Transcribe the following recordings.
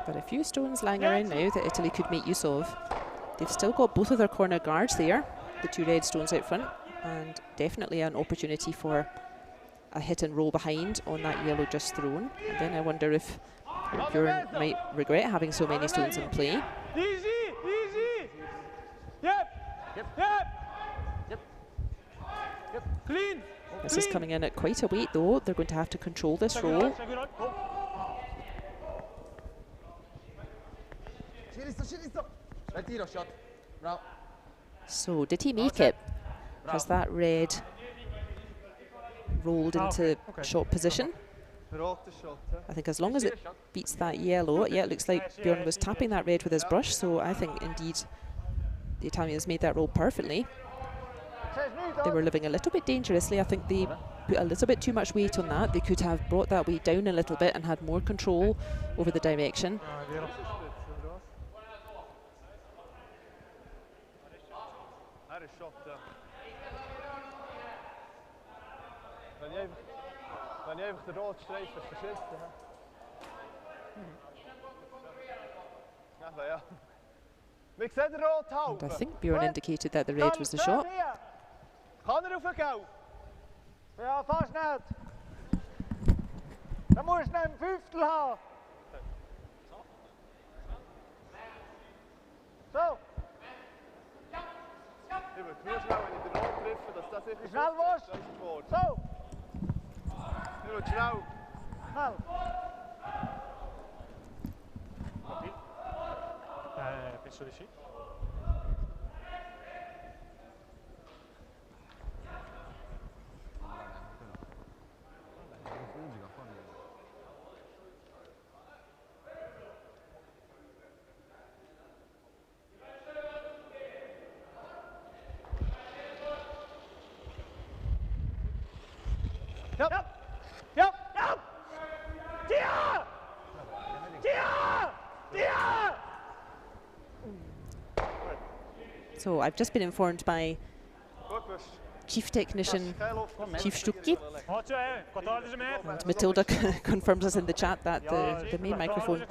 But a few stones lying around now that Italy could make use of. They've still got both of their corner guards there, the two red stones out front, and definitely an opportunity for a hit and roll behind on that yellow just thrown. And then I wonder if Bjorn might regret having so many stones in play. Easy, easy. Yep. Clean. This is coming in at quite a weight though. They're going to have to control this roll. So did he make it? Has that red rolled into shot position? I think as long as it beats that yellow, yeah, it looks like Bjorn was tapping that red with his brush, so I think indeed the Italians made that roll perfectly. They were living a little bit dangerously. I think they put a little bit too much weight on that. They could have brought that weight down a little bit and had more control over the direction. And I think Bjorn indicated that the red was the shot. Kan er auf Geld? Ja, fast nicht. Da musst du einen Fünftel haben. So. Ich würde nur schnell, wenn ich den Rot treffe, dass das sicher schnell was. So. Ich würde schnell. Schnell. Penso di sì. So I've just been informed by Chief Technician Chief Stucki, and Matilda confirms us in the chat that the main microphone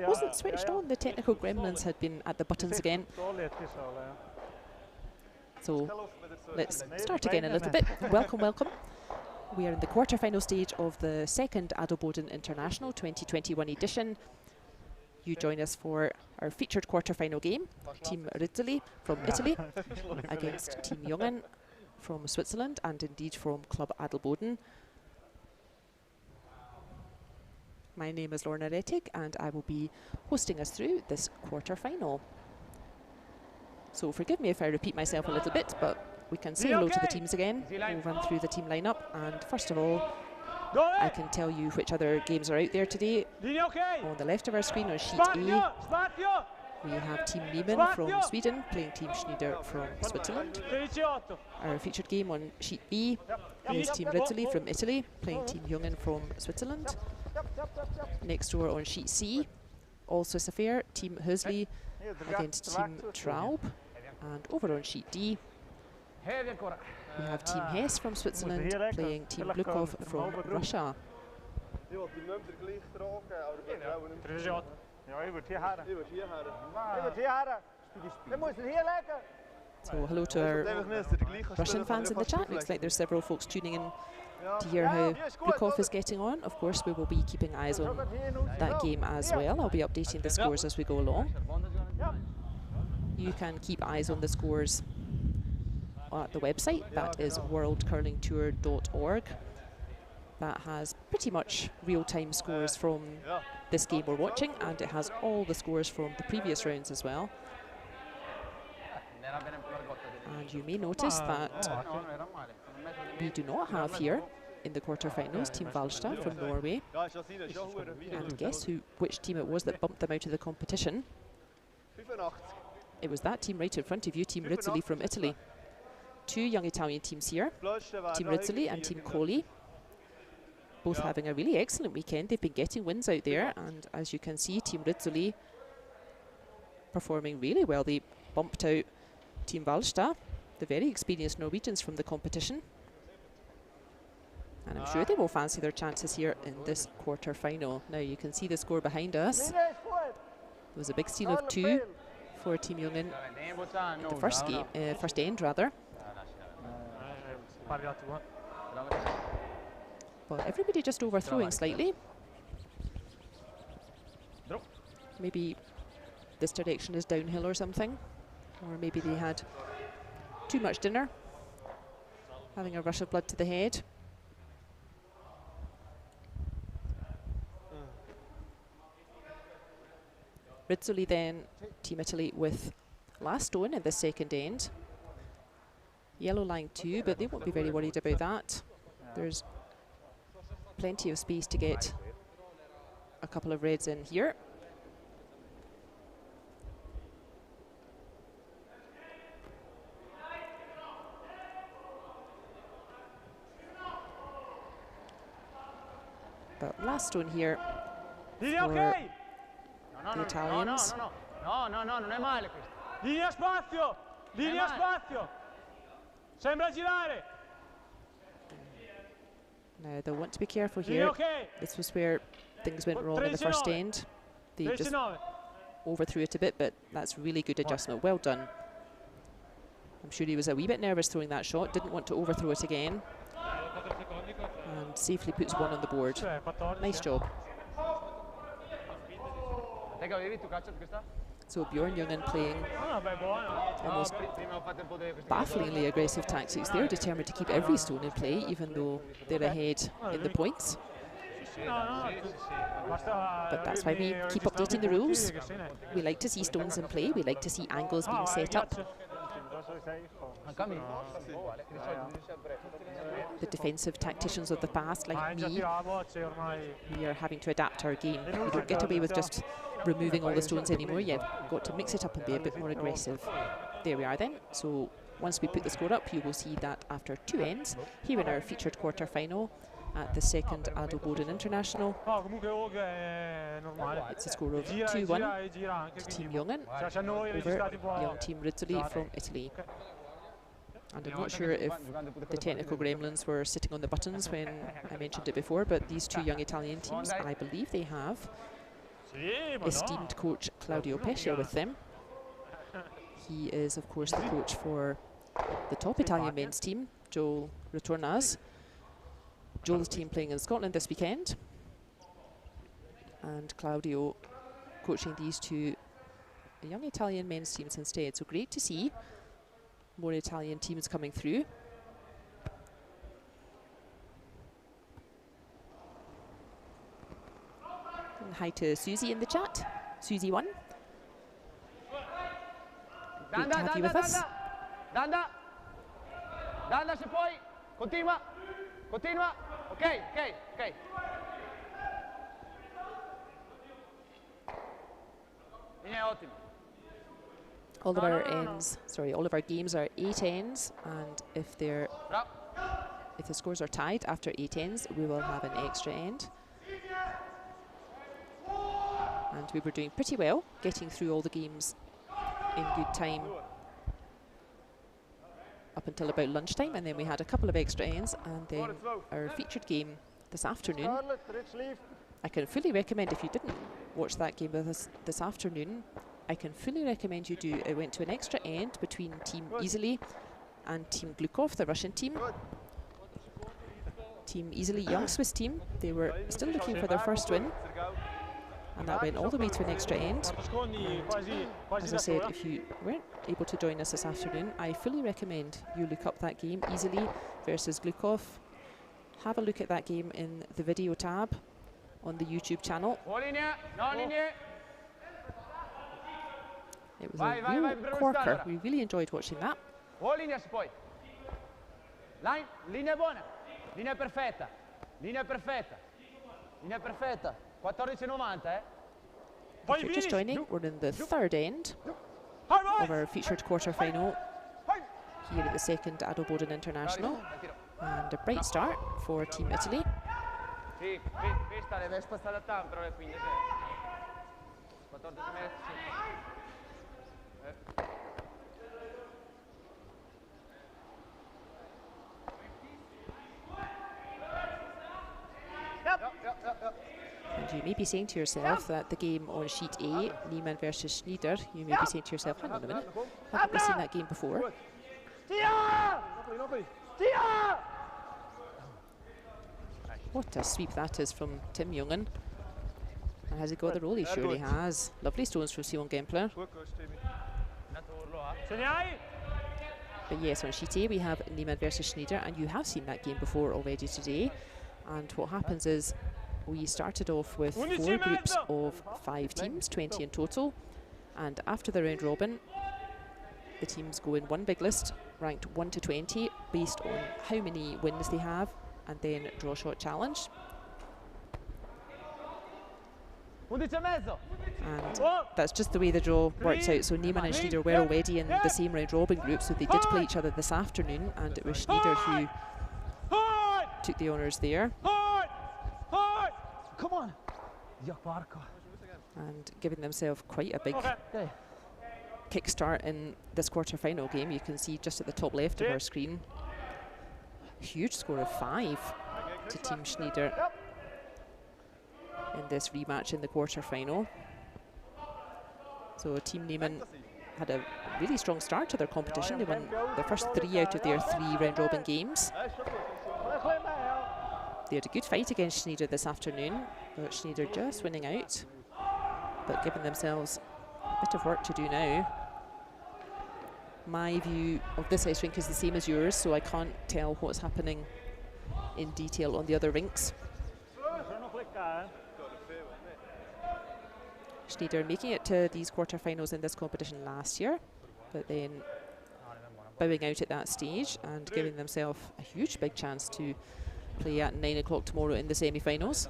wasn't switched on. The technical gremlins had been at the buttons again. So let's start again a little bit. Welcome, welcome. We are in the quarter-final stage of the second ADELBODEN International 2021 edition. You join us for our featured quarter-final game, Team RIZZOLLI from Italy against Team Jungen from Switzerland, and indeed from Club ADELBODEN. My name is Lorna Rettig, and I will be hosting us through this quarter-final. So forgive me if I repeat myself a little bit, but we can say hello to the teams again. We'll run through the team lineup, and first of all, I can tell you which other games are out there today. On the left of our screen on sheet A, we have Team Nyman from Sweden playing Team Schnider from Switzerland. Our featured game on sheet B is Team RIZZOLLI from Italy playing Team Jungen from Switzerland. Next door on sheet C, all Swiss affair, Team Hösli against Team Traub. And over on sheet D, we have Team Hess from Switzerland playing Team Glukovh from Russia. So hello to our Russian fans in the chat. Looks like there's several folks tuning in to hear how Glukovh is getting on. Of course, we will be keeping eyes on that game as well. I'll be updating the scores as we go along. You can keep eyes on the scores at the website, that is worldcurlingtour.org. That has pretty much real-time scores from this game we're watching, and it has all the scores from the previous rounds as well. And you may notice that we do not have here in the quarterfinals Team Walstad from Norway. And guess which team it was that bumped them out of the competition? It was that team right in front of you, Team RIZZOLLI from Italy. Two young Italian teams here, Team RIZZOLLI and Team Klima, both having a really excellent weekend. They've been getting wins out there, and as you can see, Team RIZZOLLI performing really well. They bumped out Team Walstad, the very experienced Norwegians from the competition. And I'm sure they will fancy their chances here in this quarter-final. Now you can see the score behind us. There was a big steal of 2 for Team Jungen in the first game, first end rather. Well, everybody just overthrowing slightly. Maybe this direction is downhill or something. Or maybe they had too much dinner, having a rush of blood to the head. RIZZOLLI then, Team Italy with last stone in the second end. Yellow line 2, but they won't be very worried about that. There's plenty of space to get a couple of reds in here. But last stone here for the Italians. No, non è male questo. Linea spazio! Linea spazio! Sembra girare! Now they'll want to be careful here. This was where things went wrong in the first end. They just overthrew it a bit, but that's really good adjustment. Well done. I'm sure he was a wee bit nervous throwing that shot, didn't want to overthrow it again. And safely puts one on the board. Nice job. So Bjorn Jungen playing almost bafflingly aggressive tactics. They're determined to keep every stone in play, even though they're ahead in the points. But that's why we keep updating the rules. We like to see stones in play. We like to see angles being set up. The defensive tacticians of the past, like me, we are having to adapt our game. We don't get away with just removing all the stones anymore. You've got to mix it up and be a bit more aggressive. There we are then. So once we put the score up, you will see that after 2 ends, here in our featured quarter-final at the second ADELBODEN International, it's a score of 2-1 to Team Jungen over young Team RIZZOLLI from Italy. And I'm not sure if the technical gremlins were sitting on the buttons when I mentioned it before, but these 2 young Italian teams, I believe they have esteemed coach Claudio Pesce with them. He is, of course, the coach for the top Italian men's team, Joel Ritorna's. Joel's team playing in Scotland this weekend. And Claudio coaching these 2 young Italian men's teams instead. So great to see more Italian teams coming through. And hi to Susie in the chat. Susie1. Great to have you with us. Danda se puoi. Continua. Continua. Ok. Linea ottima. All of our ends, sorry, all of our games are 8 ends, and if the scores are tied after 8 ends, we will have an extra end. And we were doing pretty well, getting through all the games in good time up until about lunchtime, and then we had a couple of extra ends, and then our featured game this afternoon. I can fully recommend, if you didn't watch that game with us this afternoon, I can fully recommend you do. It went to an extra end between Team Iseli and Team Glukovh, the Russian team. Team Iseli, young Swiss team, they were still looking for their first win, and that went all the way to an extra end. And as I said, if you weren't able to join us this afternoon, I fully recommend you look up that game, Iseli versus Glukovh. Have a look at that game in the video tab on the YouTube channel. It was a real corker. We really enjoyed watching that. Linea buona. Linea perfetta. Linea perfetta. Linea perfetta. 14,90, eh? If you're just joining, we're in the 3rd end of our featured quarter-final here at the second ADELBODEN International. And a bright start for Team Italy. you may be saying to yourself that the game on sheet A, Nyman versus Schnider, you may be saying to yourself, hang on a minute, haven't we seen that game before? What a sweep that is from Tim Jungen. And has he got the roll? He surely has. Lovely stones from Simon Gempler. But yes, on sheet A we have Nyman versus Schnider, and you have seen that game before already today. And what happens is we started off with 4 groups of 5 teams, 20 in total. And after the round robin, the teams go in one big list, ranked 1 to 20, based on how many wins they have, and then draw shot challenge. And that's just the way the draw works out. So Nyman and Schnider were already in the same round robin group, so they did play each other this afternoon, and it was Schnider who took the honours there. Come on. And giving themselves quite a big kickstart in this quarter-final game. You can see just at the top left of our screen, huge score of 5 to Team Schnider in this rematch in the quarter-final. So Team Nyman had a really strong start to their competition. They won their first 3 out of their 3 round-robin games. They had a good fight against Schnider this afternoon, but Schnider just winning out, but giving themselves a bit of work to do now. My view of this ice rink is the same as yours, so I can't tell what's happening in detail on the other rinks. Schnider making it to these quarterfinals in this competition last year, but then bowing out at that stage and giving themselves a huge big chance to play at 9 o'clock tomorrow in the semi-finals.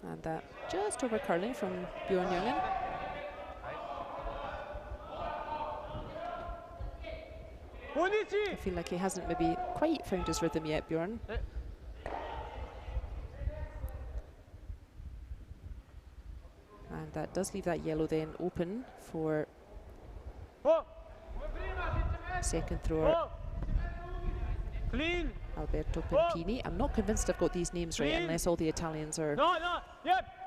And that just over curling from Bjorn Jungen. I feel like he hasn't maybe quite found his rhythm yet, Bjorn. And that does leave that yellow then open for second thrower Alberto Pimpini. I'm not convinced I've got these names right unless all the Italians are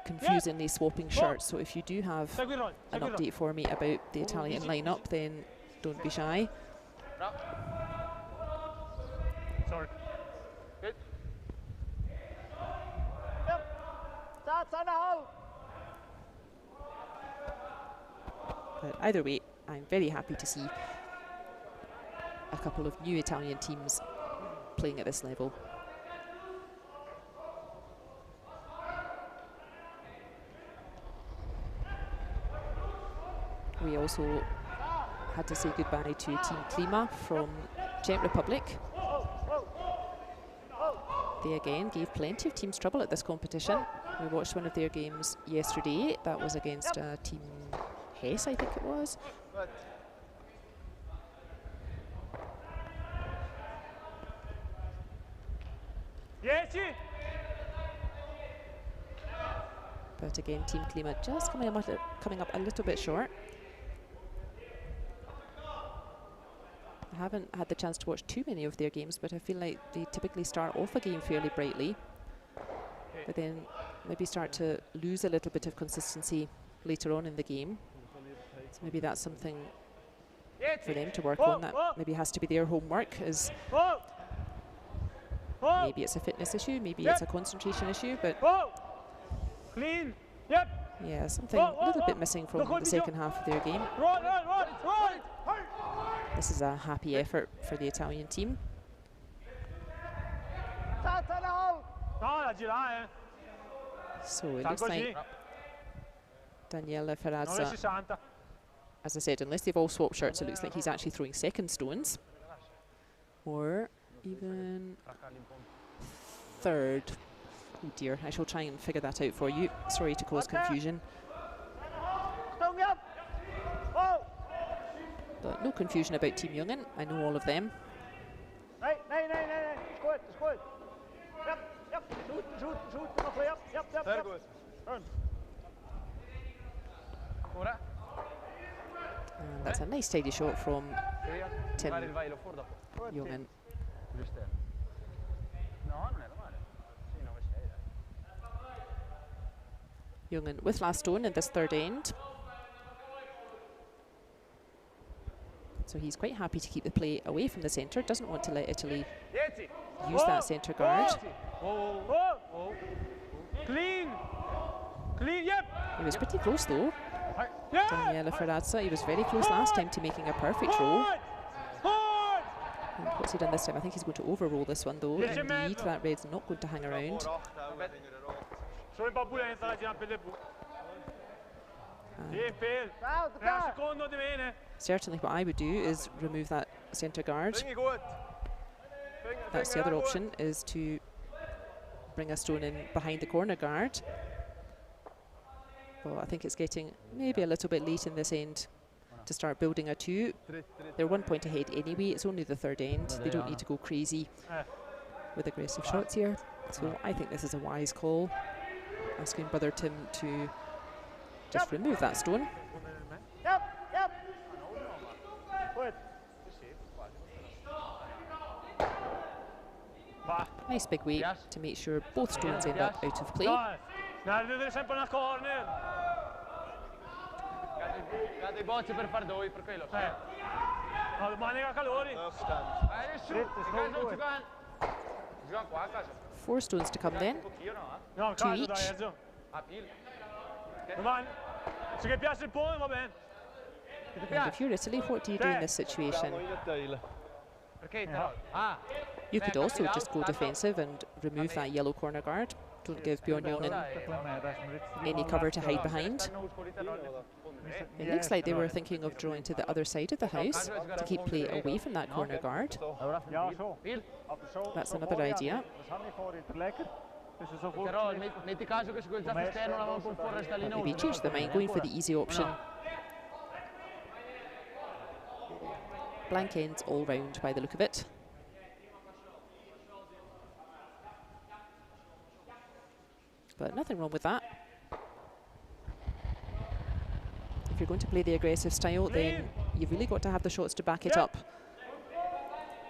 confusingly swapping shirts. So if you do have an update for me about the Italian lineup, then don't be shy. Sorry. Good. But either way, I'm very happy to see a couple of new Italian teams playing at this level. We also had to say goodbye to Team Klima from Czech Republic. They again gave plenty of teams trouble at this competition. We watched one of their games yesterday. That was against Team Hess, I think it was. But again, Team Klima just coming up a little bit short. I haven't had the chance to watch too many of their games, but I feel like they typically start off a game fairly brightly, but then maybe start to lose a little bit of consistency later on in the game. So maybe that's something for them to work on. That maybe has to be their homework. Is maybe it's a fitness issue, maybe it's a concentration issue, but yeah, something a little bit missing from the second half of their game. This is a happy effort for the Italian team. So it looks like Daniele Ferrazza, as I said, unless they've all swapped shirts, it looks like he's actually throwing second stones, or even third. Oh dear, I shall try and figure that out for you. Sorry to cause confusion. But no confusion about Team Jungen. I know all of them. And that's a nice tidy shot from Tim Jungen. Jungen with last stone in this third end. So he's quite happy to keep the play away from the centre, doesn't want to let Italy use that centre guard. Clean! Clean, yep! He was pretty close though, Daniele Ferrazza. He was very close last time to making a perfect roll. And what's he done this time? I think he's going to overroll this one though. Indeed, that red's not going to hang around. Certainly what I would do is remove that centre guard. That's the other option, is to bring a stone in behind the corner guard. Well, I think it's getting maybe a little bit late in this end to start building a 2. They're 1 point ahead anyway. It's only the third end. They don't need to go crazy with aggressive shots here. So I think this is a wise call, asking Brother Tim to just remove that stone. Nice big weight to make sure both stones end up out of play. Four stones to come then, 2 each. And if you're Italy, what do you do in this situation? You could also just go defensive and remove that yellow corner guard. Don't give Bjorn Jungen any cover to hide behind. It looks like they were thinking of drawing to the other side of the house to keep play away from that corner guard. That's another idea. Maybe change their mind, going for the easy option. Blank ends all round by the look of it. But nothing wrong with that. If you're going to play the aggressive style, then you've really got to have the shots to back it up.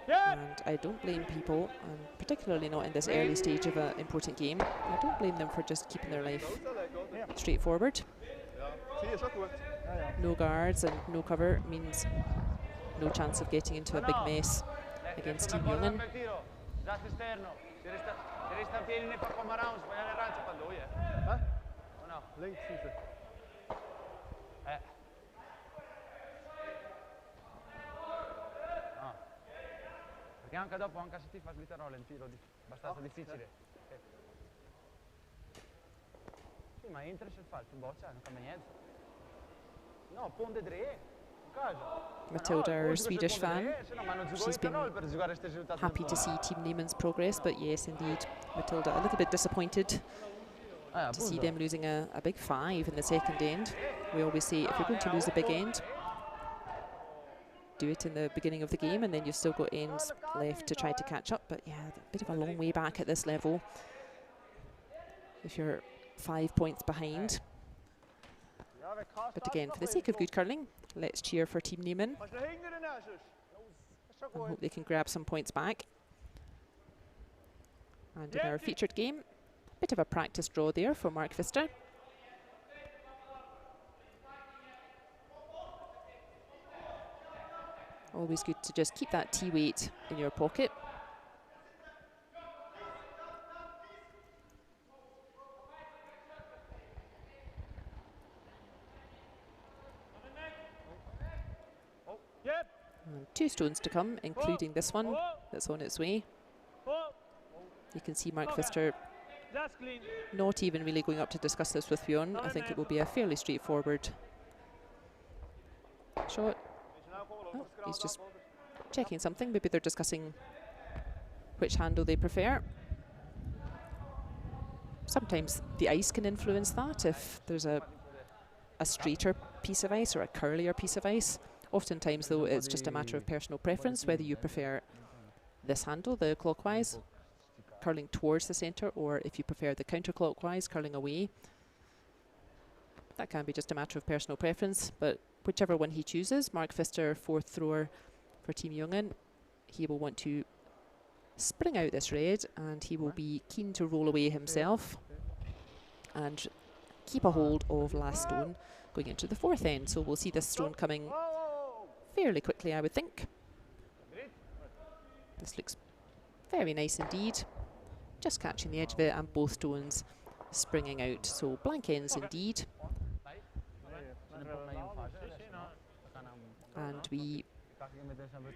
And I don't blame people, and particularly not in this early stage of an important game. I don't blame them for just keeping their life straightforward. No guards and no cover means no chance of getting into a big mess against Team Jungen. Anche dopo, anche se ti fa slittare il tiro abbastanza difficile. Sì, ma entra se fa il boccia, non cambia niente. No, ponde dre. Matilda, our Swedish fan, she's been happy to see Team Nyman's progress, but yes, indeed, Matilda a little bit disappointed to see them losing a big 5 in the second end. We always say if you're going to lose a big end, do it in the beginning of the game, and then you've still got ends left to try to catch up. But yeah, a bit of a long way back at this level if you're 5 points behind. But again, for the sake of good curling, let's cheer for Team Nyman and hope they can grab some points back. And in our featured game, a bit of a practice draw there for Mark Pfister. Always good to just keep that T weight in your pocket. And 2 stones to come, including this one that's on its way. You can see Mark Pfister not even really going up to discuss this with Bjorn. I think it will be a fairly straightforward shot. Oh, he's just checking something. Maybe they're discussing which handle they prefer. Sometimes the ice can influence that. If there's a straighter piece of ice or a curlier piece of ice, oftentimes though it's just a matter of personal preference, whether you prefer this handle, the clockwise, curling towards the centre, or if you prefer the counterclockwise, curling away. That can be just a matter of personal preference, but whichever one he chooses, Mark Pfister, 4th thrower for Team Jungen, he will want to spring out this red, and he will be keen to roll away himself and keep a hold of last stone going into the fourth end. So we'll see this stone coming fairly quickly, I would think. This looks very nice indeed. Just catching the edge of it, and both stones springing out. So blank ends indeed. And we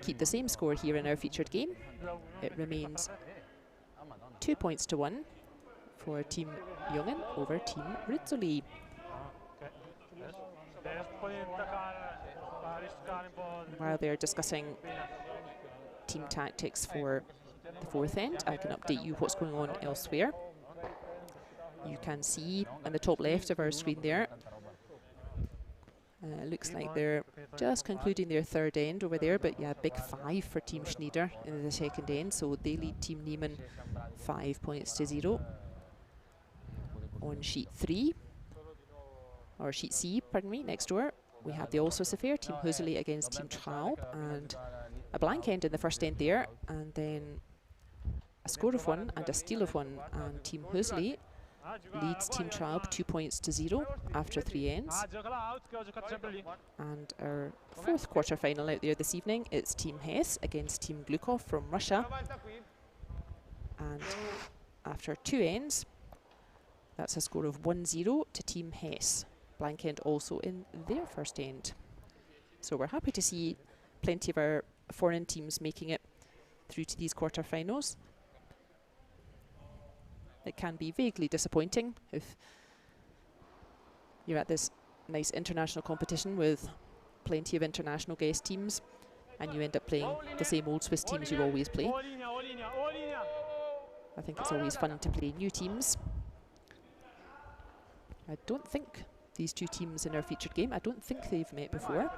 keep the same score here in our featured game. It remains 2 points to 1 for Team Jungen over Team RIZZOLLI. While they're discussing team tactics for the fourth end, I can update you what's going on elsewhere. You can see on the top left of our screen there, looks like they're just concluding their third end over there, but yeah, big 5 for Team Schnider in the second end, so they lead Team Nyman 5 points to 0. On sheet 3, or sheet C, pardon me, next door, we have the all-sorts affair, Team Hösli against Team Traub, and a blank end in the first end there, and then a score of 1 and a steal of 1, and Team Hösli leads Team Traub 2 points to 0 after 3 ends. And our fourth quarter final out there this evening, it's Team Hess against Team Glukovh from Russia. And after 2 ends, that's a score of 1-0 to Team Hess. Blank end also in their first end. So we're happy to see plenty of our foreign teams making it through to these quarter-finals. It can be vaguely disappointing if you're at this nice international competition with plenty of international guest teams and you end up playing the same old Swiss teams you always play. I think it's always fun to play new teams. I don't think these two teams in our featured game, I don't think they've met before.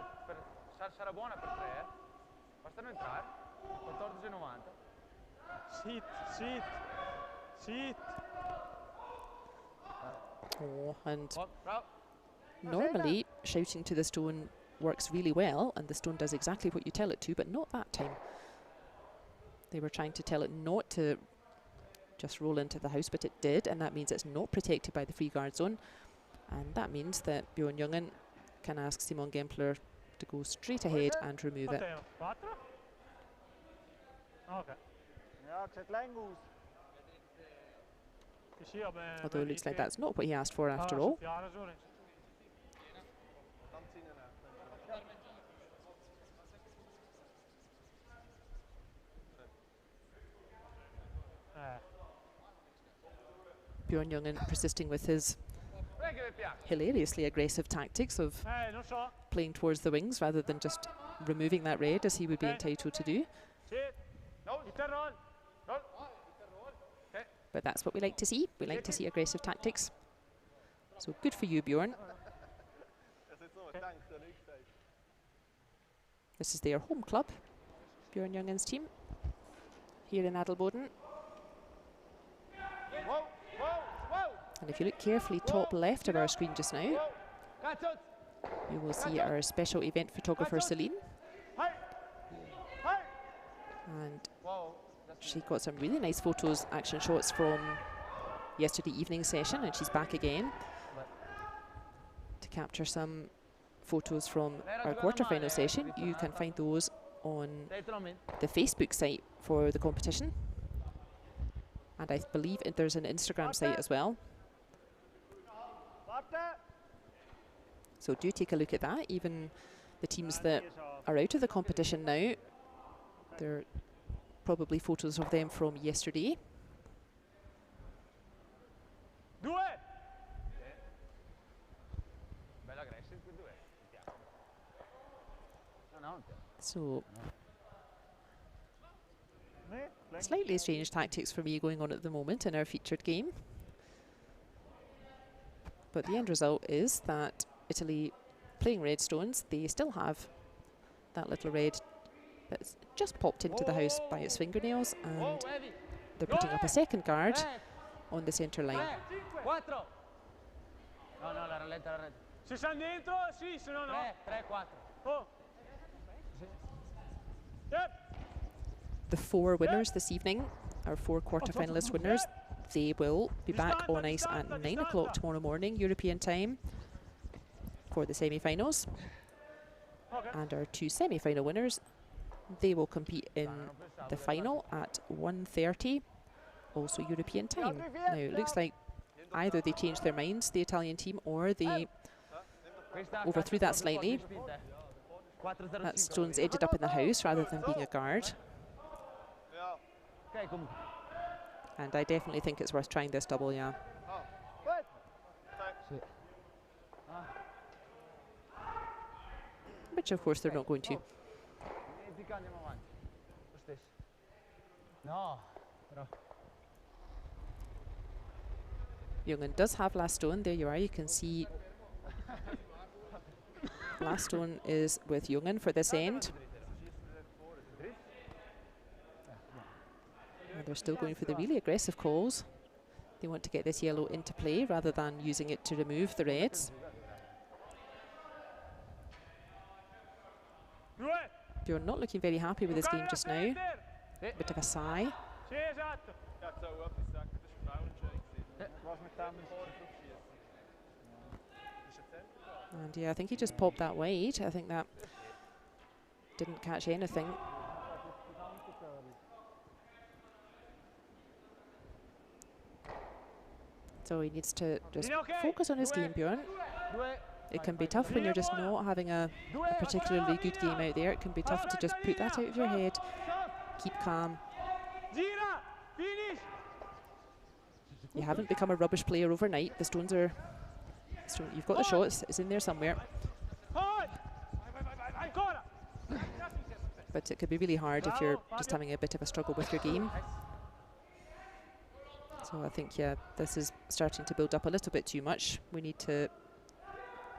Oh, and normally shouting to the stone works really well, and the stone does exactly what you tell it to, but not that time. They were trying to tell it not to just roll into the house, but it did, and that means it's not protected by the free guard zone. And that means that Bjorn Jungen can ask Simon Gempler to go straight ahead and remove it. Although it looks like that's not what he asked for after all. Bjorn Jungen persisting with his hilariously aggressive tactics of playing towards the wings rather than just removing that red as he would be entitled to do. But that's what we like to see. We like to see aggressive tactics. So good for you, Bjorn. This is their home club, Bjorn Jungen's team, here in ADELBODEN. And if you look carefully top left of our screen just now, you will see our special event photographer Celine. And she got some really nice photos, action shots from yesterday evening session, and she's back again to capture some photos from our quarterfinal session. You can find those on the Facebook site for the competition. And I believe there's an Instagram site as well. So do take a look at that. Even the teams that are out of the competition now, there are probably photos of them from yesterday. So slightly strange tactics for me going on at the moment in our featured game. But the end result is that Italy, playing red stones, they still have that little red that's just popped into the house by its fingernails, and they're putting up a second guard on the centre line. the 4 winners this evening, our 4 quarter-finalist winners, they will be back on ice at 9 o'clock tomorrow morning, European time, for the semi-finals. And our 2 semi-final winners, they will compete in the final at 1:30, also European time. Now, it looks like either they changed their minds, the Italian team, or they overthrew that slightly. That stone's ended up in the house rather than being a guard. And I definitely think it's worth trying this double, yeah. Which, of course, they're not going to. Jungen does have last stone. There you are. You can see last stone is with Jungen for this end. And they're still going for the really aggressive calls. They want to get this yellow into play rather than using it to remove the reds. You're not looking very happy with this game just now. Bit of a sigh. And yeah, I think he just popped that wide. I think that didn't catch anything. So he needs to just focus on his game, Bjorn. It can be tough when you're just not having a particularly good game out there. It can be tough to just put that out of your head, keep calm. You haven't become a rubbish player overnight. The stones are... you've got the shots, it's in there somewhere. But it could be really hard if you're just having a bit of a struggle with your game. So I think, yeah, this is starting to build up a little bit too much. We need to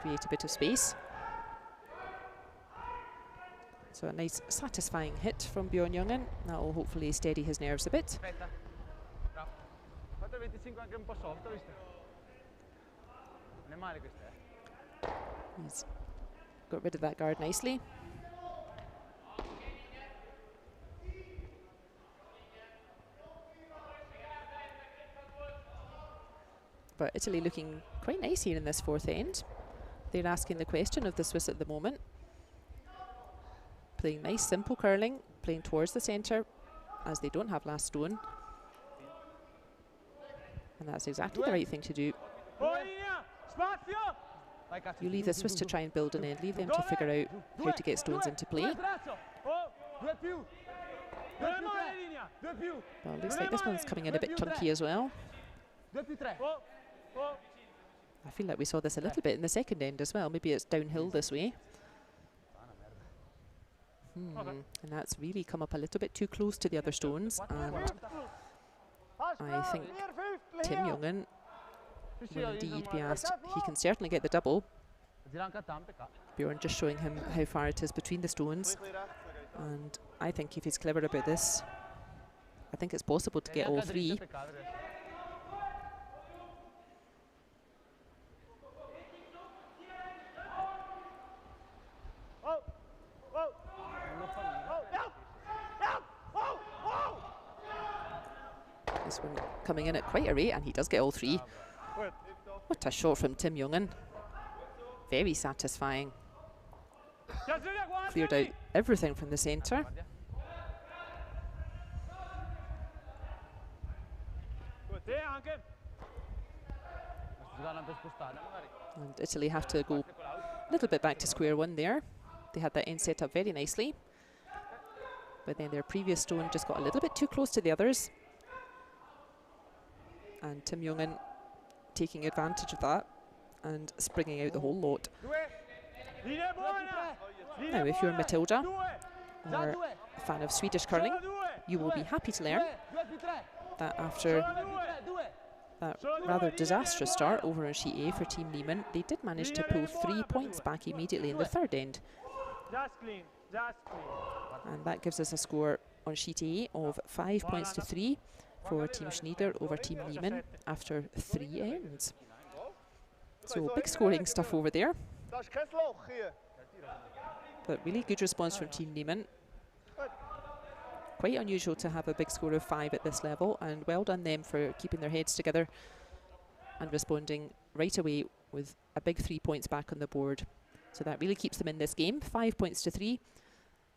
create a bit of space. So a nice satisfying hit from Bjorn Jungen. That will hopefully steady his nerves a bit. He's got rid of that guard nicely. But Italy looking quite nice here in this 4th end. They're asking the question of the Swiss at the moment. Playing nice, simple curling, playing towards the centre, as they don't have last stone. And that's exactly the right thing to do. You leave the Swiss to try and build an end, leave them to figure out how to get stones into play. Well, looks like this one's coming in a bit chunky as well. I feel like we saw this a little bit in the 2nd end as well. Maybe it's downhill this way. And that's really come up a little bit too close to the other stones. And I think Tim Jungen will indeed be asked. He can certainly get the double. Bjorn just showing him how far it is between the stones. And I think if he's clever about this, I think it's possible to get all 3. This one coming in at quite a rate, and he does get all 3. What a shot from Tim Jungen. Very satisfying. Cleared out everything from the centre. And Italy have to go a little bit back to square one there. They had that end set up very nicely. But then their previous stone just got a little bit too close to the others. And Tim Jungen taking advantage of that and springing out the whole lot. Now, if you're Matilda or a fan of Swedish curling, you will be happy to learn that after that rather disastrous start over on sheet A for Team Nyman, they did manage to pull 3 points back immediately in the 3rd end. And that gives us a score on sheet A of 5 points to 3 for Team Schnider over Team Nyman after 3 ends. So big scoring stuff over there. But really good response from Team Nyman. quite unusual to have a big score of 5 at this level, and well done them for keeping their heads together and responding right away with a big 3 points back on the board. So that really keeps them in this game. 5 points to 3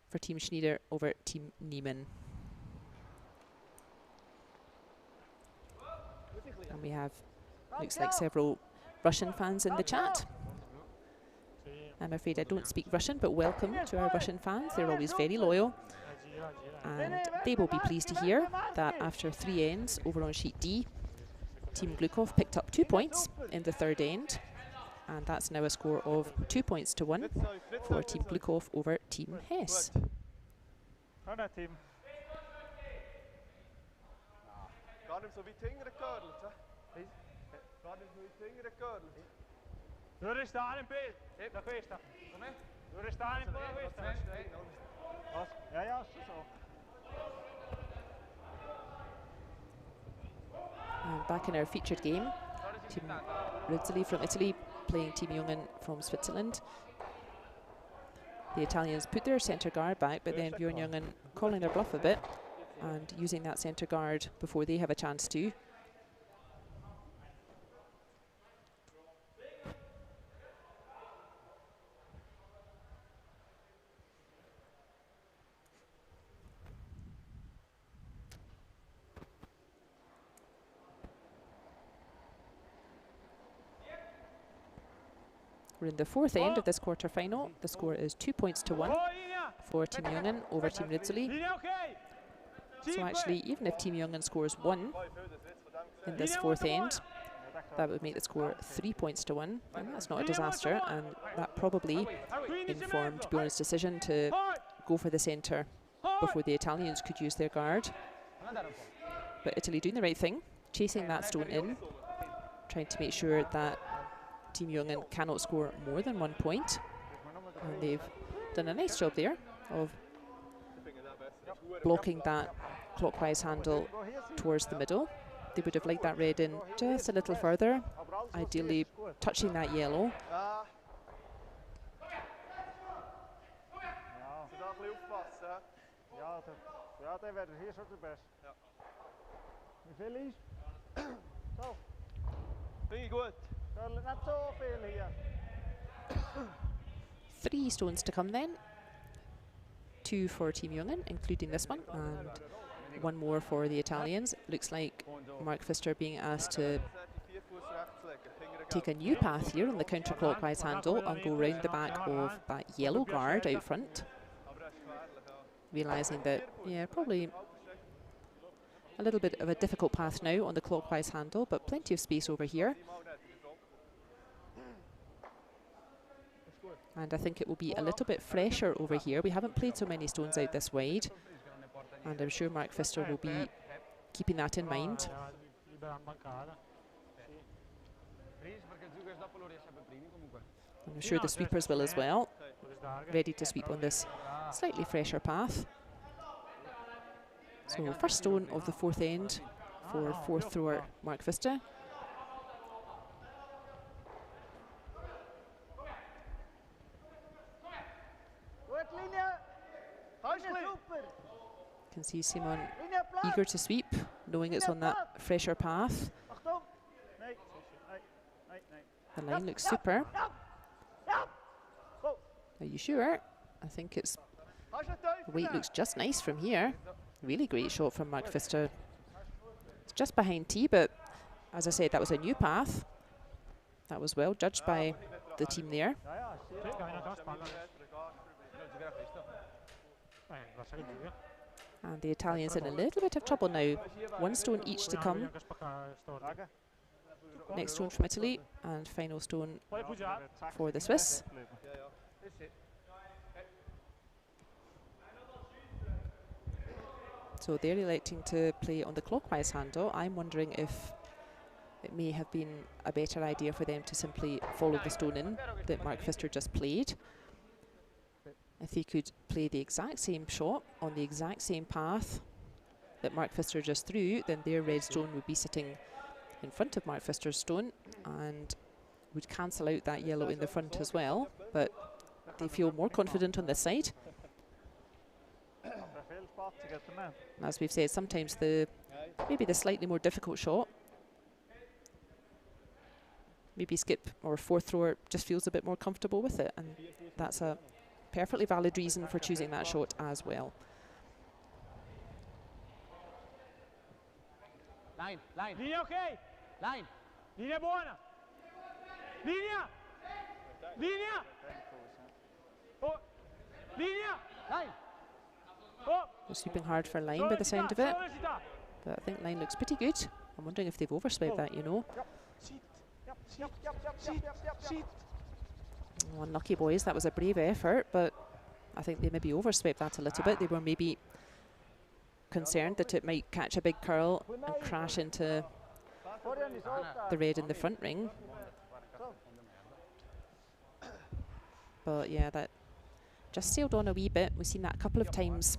for Team Schnider over Team Nyman. And we have, looks like, several Russian fans in the chat. I'm afraid I don't speak Russian, but welcome to our Russian fans. They're always very loyal. And they will be pleased to hear that after 3 ends over on sheet D, Team Glukovh picked up 2 points in the 3rd end. And that's now a score of 2 points to 1 for Team Glukovh over Team Hess. Gar nicht so weit hinten gekördelt, hä? Gar nicht so weit hinten gekördelt. Du restare in piedi, da questa. Come? Du restare in piedi questa. Ja, ja, ist schon so. And back in our featured game, Team RIZZOLLI from Italy playing Team Jungen from Switzerland. The Italians put their centre guard back, but then Bjorn Jungen calling their bluff a bit and using that centre guard before they have a chance to. We're in the 4th end of this quarter-final. The score is 2 points to 1 for Team Jungen over Team RIZZOLLI. So actually, even if Team Jungen scores 1 in this 4th end, that would make the score 3 points to 1, and that's not a disaster, and that probably informed Bjorn's decision to go for the centre before the Italians could use their guard. But Italy doing the right thing, chasing that stone in, trying to make sure that Team Jungen cannot score more than 1 point, and they've done a nice job there of blocking that clockwise handle towards the middle. They would have liked that red in just a little further, ideally touching that yellow. Ja, der wäre hier schon der Beste. Wie viel ist? So. Finde ich gut. Nicht so viel hier. 3 stones to come then. 2 for Team Jungen, including this one, and 1 more for the Italians. Looks like Mark Pfister being asked to take a new path here on the counterclockwise handle and go round the back of that yellow guard out front. Realising that, yeah, probably a little bit of a difficult path now on the clockwise handle, but plenty of space over here. And I think it will be a little bit fresher over here. We haven't played so many stones out this wide, and I'm sure Mark Pfister will be keeping that in mind. I'm sure the sweepers will as well, ready to sweep on this slightly fresher path. So first stone of the 4th end for 4th thrower Mark Pfister. Can see Simon eager to sweep, knowing it's on that fresher path. The line looks super. Are you sure? I think it's, the weight looks just nice from here. Really great shot from Mark Pfister. It's just behind tee, but as I said, that was a new path. That was well judged by the team there. And the Italians in a little bit of trouble now. 1 stone each to come. Next stone from Italy, and final stone for the Swiss. So they're electing to play on the clockwise handle. I'm wondering if it may have been a better idea for them to simply follow the stone in that Mark Pfister just played. If they could play the exact same shot on the exact same path that Mark Pfister just threw, then their red stone would be sitting in front of Mark Pfister's stone and would cancel out that yellow in the front as well. But they feel more confident on this side. And as we've said, sometimes maybe the slightly more difficult shot, maybe skip or fourth thrower just feels a bit more comfortable with it, and that's a perfectly valid reason for choosing that shot as well. Line, line. Linea ok? Line. Linea buona. Linea. Linea. Oh. Linea. Line. Oh. They're sweeping hard for line by the sound of it, but I think line looks pretty good. I'm wondering if they've overswept that, you know. Oh, unlucky boys, that was a brave effort, but I think they maybe overswept that a little bit. They were maybe concerned that it might catch a big curl and crash into the red in the front ring. But yeah, that just sailed on a wee bit. We've seen that a couple of times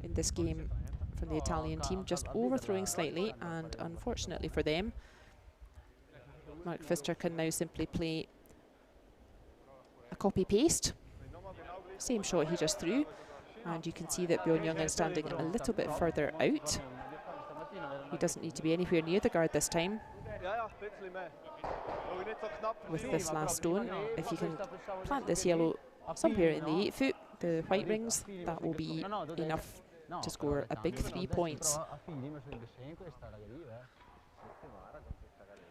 in this game from the Italian team, just overthrowing slightly, and unfortunately for them, Mark Pfister can now simply play a copy-paste. Same shot he just threw, and you can see that Bjorn Jungen standing a little bit further out. He doesn't need to be anywhere near the guard this time. With this last stone, if you can plant this yellow somewhere in the 8 foot, the white rings, that will be enough to score a big 3 points.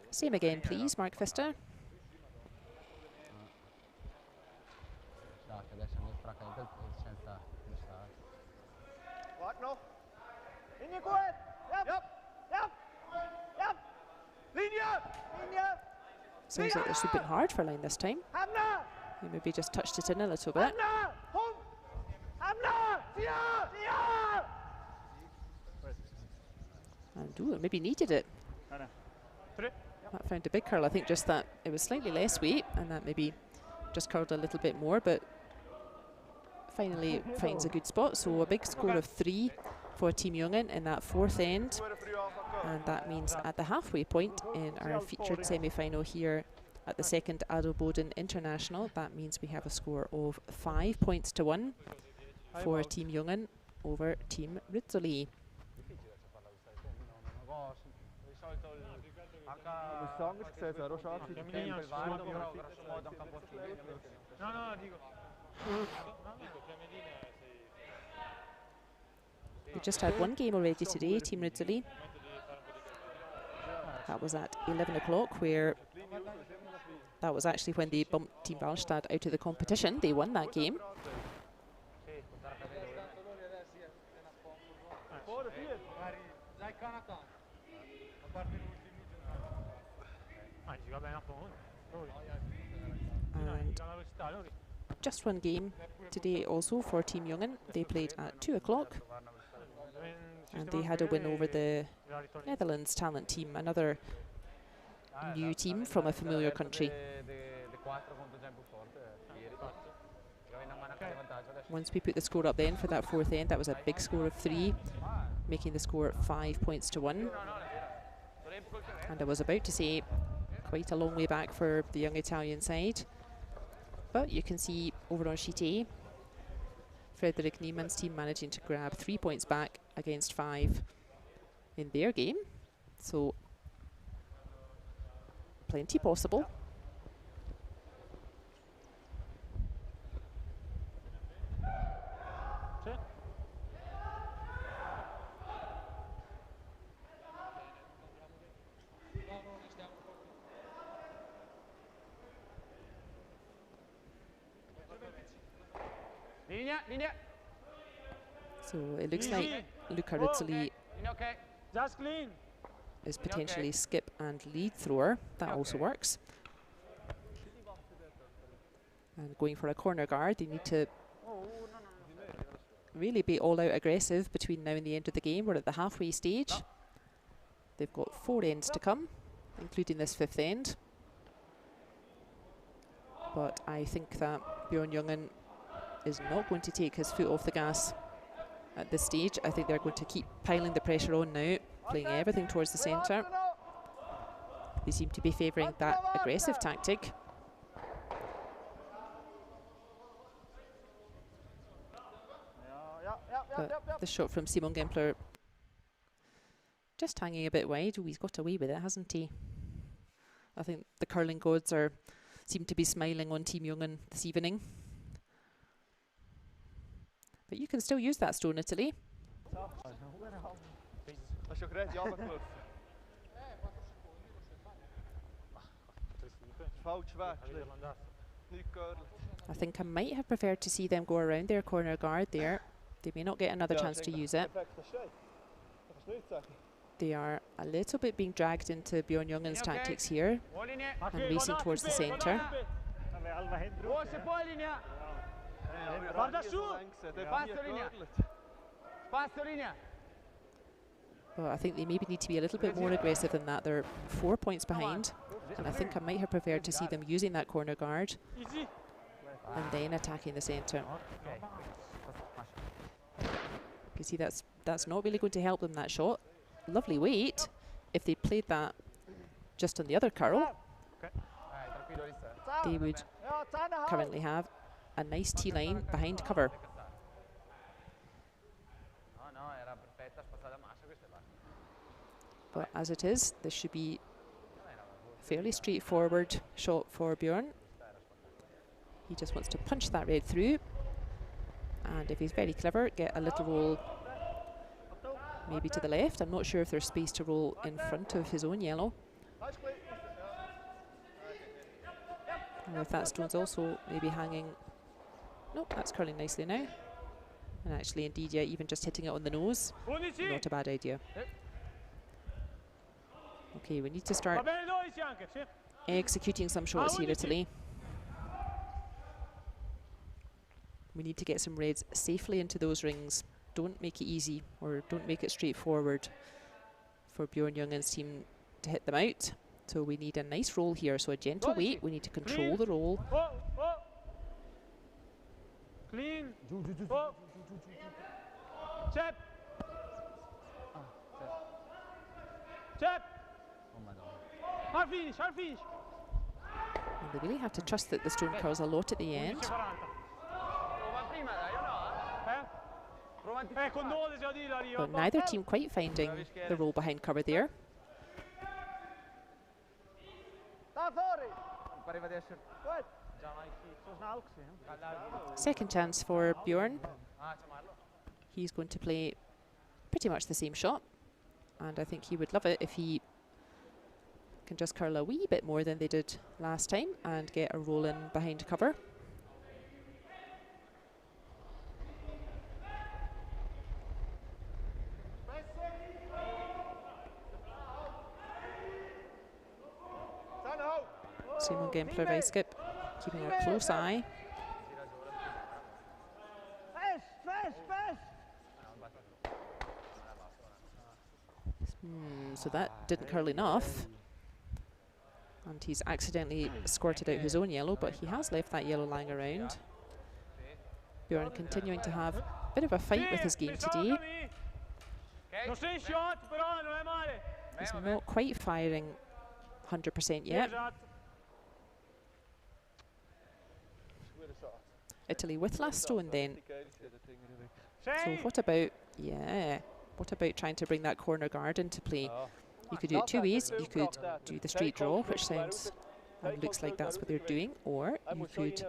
Same again, please, Mark Pfister. Sounds like they're sweeping hard for line this time. He maybe just touched it in a little bit. And ooh, maybe needed it. That found a big curl. I think just that it was slightly less weight, and that maybe just curled a little bit more, but finally finds a good spot. So a big score of 3 for Team Jungen in that fourth end, and that means at the halfway point in our featured semi-final here at the second ADELBODEN International, that means we have a score of 5 points to 1 for Team Jungen over Team RIZZOLLI. We just had one game already today, Team RIZZOLLI. That was at 11 o'clock, where that was actually when they bumped Team Walstad out of the competition. They won that game. And just one game today also for Team Jungen. They played at 2 o'clock, and they had a win over the Netherlands talent team, another new team from a familiar country. Once we put the score up then for that fourth end, that was a big score of 3, making the score 5 points to 1. And I was about to say quite a long way back for the young Italian side, but you can see over on sheet A, Frederick Nyman's team managing to grab 3 points back against 5 in their game, so plenty possible. So it looks like Luca RIZZOLLI is potentially skip and lead thrower. That also works. And going for a corner guard, they need to really be all out aggressive between now and the end of the game. We're at the halfway stage. They've got 4 ends to come, including this 5th end. But I think that Bjorn Jungen is not going to take his foot off the gas at this stage. I think they're going to keep piling the pressure on now, playing everything towards the centre. They seem to be favouring that aggressive tactic. But the shot from Simon Gempler just hanging a bit wide. Oh, he's got away with it, hasn't he? I think the curling gods seem to be smiling on Team Jungen this evening. But you can still use that stone, Italy. I think I might have preferred to see them go around their corner guard there. They may not get another chance to use it. They are a little bit being dragged into Bjorn Jungen's tactics here and racing towards the centre. But I think they maybe need to be a little bit more aggressive than that. They're 4 points behind, and I think I might have preferred to see them using that corner guard and then attacking the centre. You see, that's not really going to help them, that shot. Lovely weight. If they played that just on the other curl, they would currently have a nice T-line behind cover. But as it is, this should be a fairly straightforward shot for Bjorn. He just wants to punch that red through, and if he's very clever, get a little roll maybe to the left. I'm not sure if there's space to roll in front of his own yellow. Or if that stone's also maybe hanging. Nope, that's curling nicely now. And actually, indeed, yeah, even just hitting it on the nose, not a bad idea. Okay, we need to start executing some shots here, Italy. We need to get some reds safely into those rings. Don't make it easy, or don't make it straightforward for Bjorn Jungen's team to hit them out. So we need a nice roll here. So a gentle weight. We need to control the roll. Clean. Chep. Chep. Hard finish, hard finish. And they really have to trust that the stone curls a lot at the end. But neither team quite finding the roll behind cover there. Second chance for Bjorn. He's going to play pretty much the same shot, and I think he would love it if he can just curl a wee bit more than they did last time and get a roll in behind cover. Simon Gempler Weiskip keeping a close eye. So that didn't curl enough. And he's accidentally squirted out his own yellow, but he has left that yellow lying around. Bjorn continuing to have a bit of a fight with his game today. He's not quite firing 100% yet. Italy with last stone then. So what about, what about trying to bring that corner guard into play? You could do it two ways. You could do the straight draw, which sounds and looks like that's what they're doing, or you could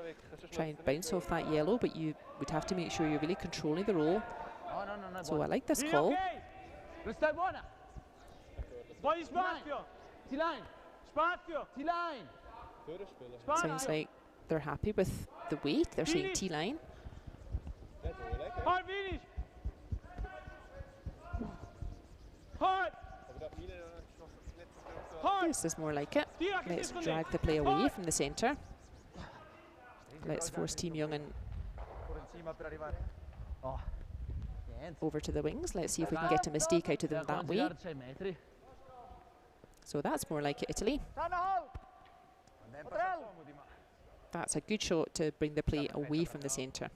try and bounce off that yellow, but you would have to make sure you're really controlling the roll. So I like this call. Sounds like they're happy with the weight. They're saying T-line. This is more like it. Let's drag the play away from the centre. Let's force Team Jungen over to the wings. Let's see if we can get a mistake out of them that way. So that's more like it, Italy. That's a good shot to bring the play away from the centre.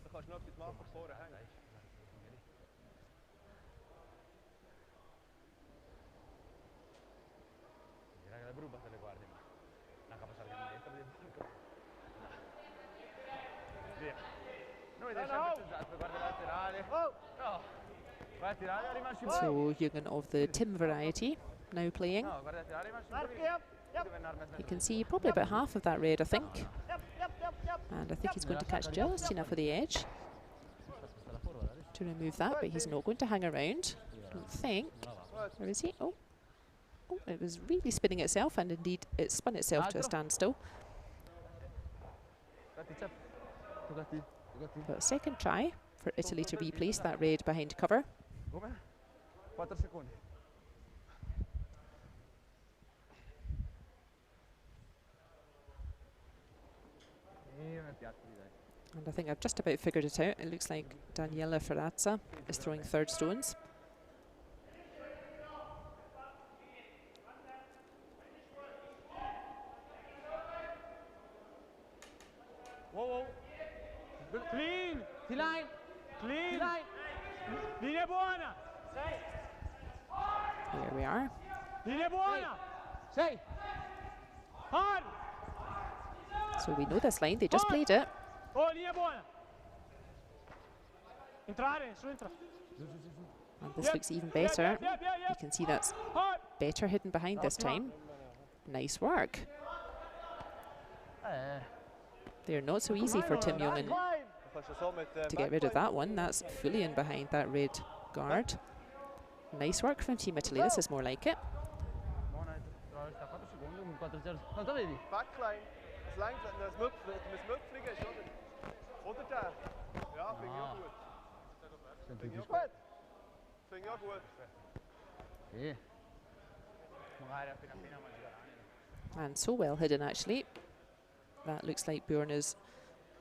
So Jungen of the Tim variety now playing. You can see probably about half of that red, I think. And I think he's going to catch just enough of the edge to remove that, but he's not going to hang around, I don't think. Where is he? Oh, it was really spinning itself, and indeed it spun itself to a standstill. But a second try for Italy to replace that red behind cover. And I think I've just about figured it out. It looks like Daniela Ferrazza is throwing third stones. Whoa. Clean! T-line! Clean! T-line! Linea buona! There we are. Linea buona! Sei! Hard! So we know this line, they just played it. Oh, linea buona! Entrare, su entra. And this looks even better. You can see that's better hidden behind this time. Nice work. They're not so easy for Tim Jungen to get rid of that one. That's fully in behind that red guard. Nice work from Team Italy. This is more like it. Backline. As lang as das möglich ist, oder der? Ja, finde ich auch gut. Finde ich auch gut. Finde ich auch gut. And so well hidden, actually. That looks like Bjorn is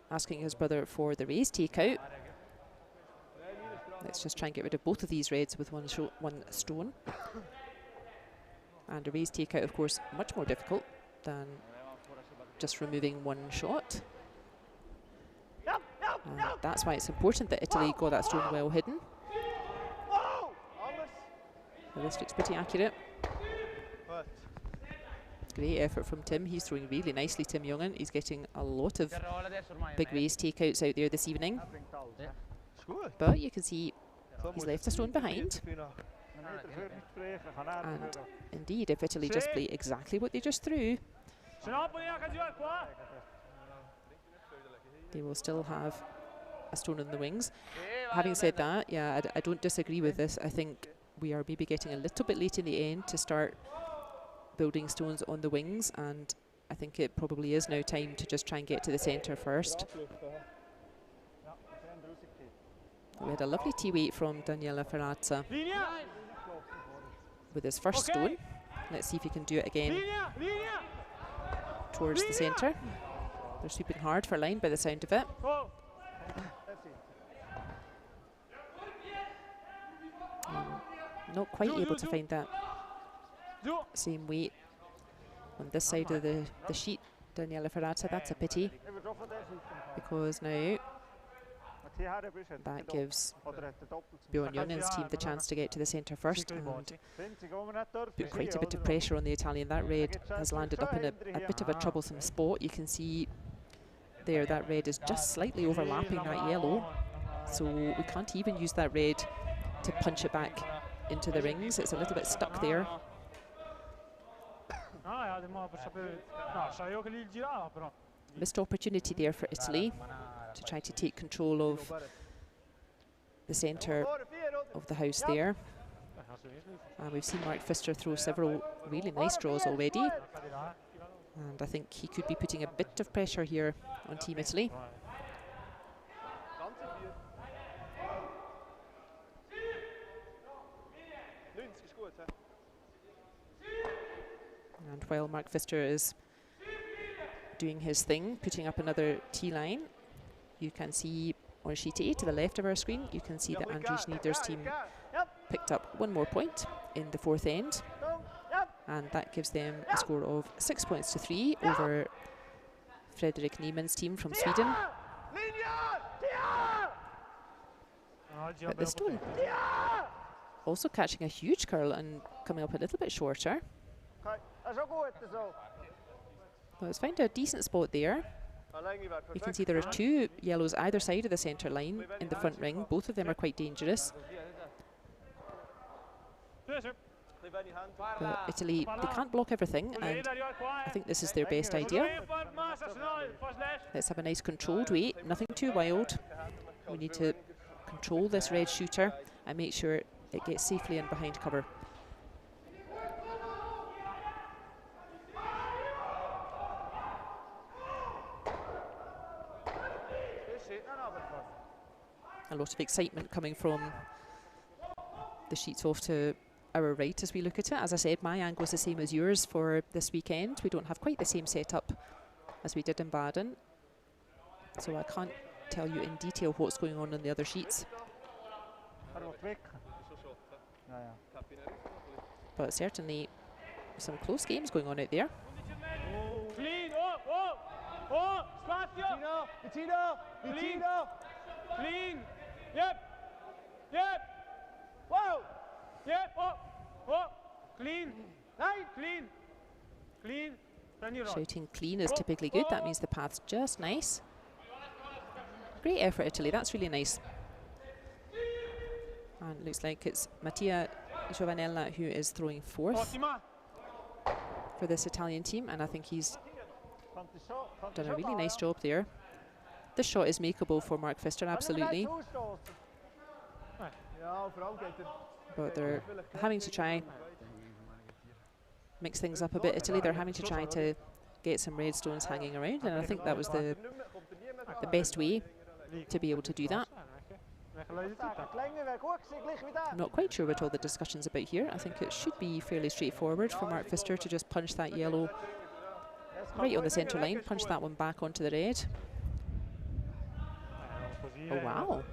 asking his brother for the raise takeout. Let's just try and get rid of both of these reds with one stone. And a raise takeout, of course, much more difficult than just removing one shot. And that's why it's important that Italy got that stone well hidden. Well, this looks pretty accurate. Great effort from Tim. He's throwing really nicely, Tim Jungen. He's getting a lot of big raise takeouts out there this evening. But you can see he's left a stone behind. And indeed, if Italy just play exactly what they just threw, they will still have a stone in the wings. Having said that, yeah, I don't disagree with this. I think we are maybe getting a little bit late in the end to start building stones on the wings, and I think it probably is now time to just try and get to the centre first. We had a lovely T-weight from Daniela Ferrazza with his first stone. Let's see if he can do it again towards the centre. They're sweeping hard for line by the sound of it. Not quite able to find that same weight on this side of the sheet, Daniela Ferrazza. That's a pity, because now that gives Bjorn Jungen's team the chance to get to the centre first and put quite a bit of pressure on the Italian. That red has landed up in a bit of a troublesome spot. You can see there that red is just slightly overlapping that yellow, so we can't even use that red to punch it back into the rings. It's a little bit stuck there. Missed opportunity there for Italy to try to take control of the centre of the house there. We've seen Mark Pfister throw several really nice draws already, and I think he could be putting a bit of pressure here on Team Italy. And while Mark Pfister is doing his thing, putting up another T-line, you can see on sheet A to the left of our screen, you can see that Andrew Schnider's team picked up one more point in the fourth end, and that gives them a score of 6 points to 3 over Fredrik Nyman's team from Sweden. But the stone also catching a huge curl and coming up a little bit shorter. Well, it's found a decent spot there. You can see there are 2 yellows either side of the centre line in the front ring. Both of them are quite dangerous. But Italy, they can't block everything, and I think this is their best idea. Let's have a nice controlled weight, nothing too wild. We need to control this red shooter and make sure it gets safely in behind cover. A lot of excitement coming from the sheets off to our right as we look at it. As I said, my angle is the same as yours for this weekend. We don't have quite the same setup as we did in Baden, so I can't tell you in detail what's going on in the other sheets. But certainly some close games going on out there. Clean, spazio! Vicino! Clean! Yep! Wow! Yep! Clean! Clean! Shouting clean is typically good. That means the path's just nice. Great effort, Italy. That's really nice. And it looks like it's Mattia Giovanella who is throwing fourth for this Italian team, and I think he's done a really nice job there. This shot is makeable for Mark Pfister, absolutely. But they're having to try mix things up a bit, Italy. They're having to try to get some red stones hanging around, and I think that was the best way to be able to do that. I'm not quite sure what all the discussion's about here. I think it should be fairly straightforward for Mark Pfister to just punch that yellow right on the centre line, punch that one back onto the red. Oh wow.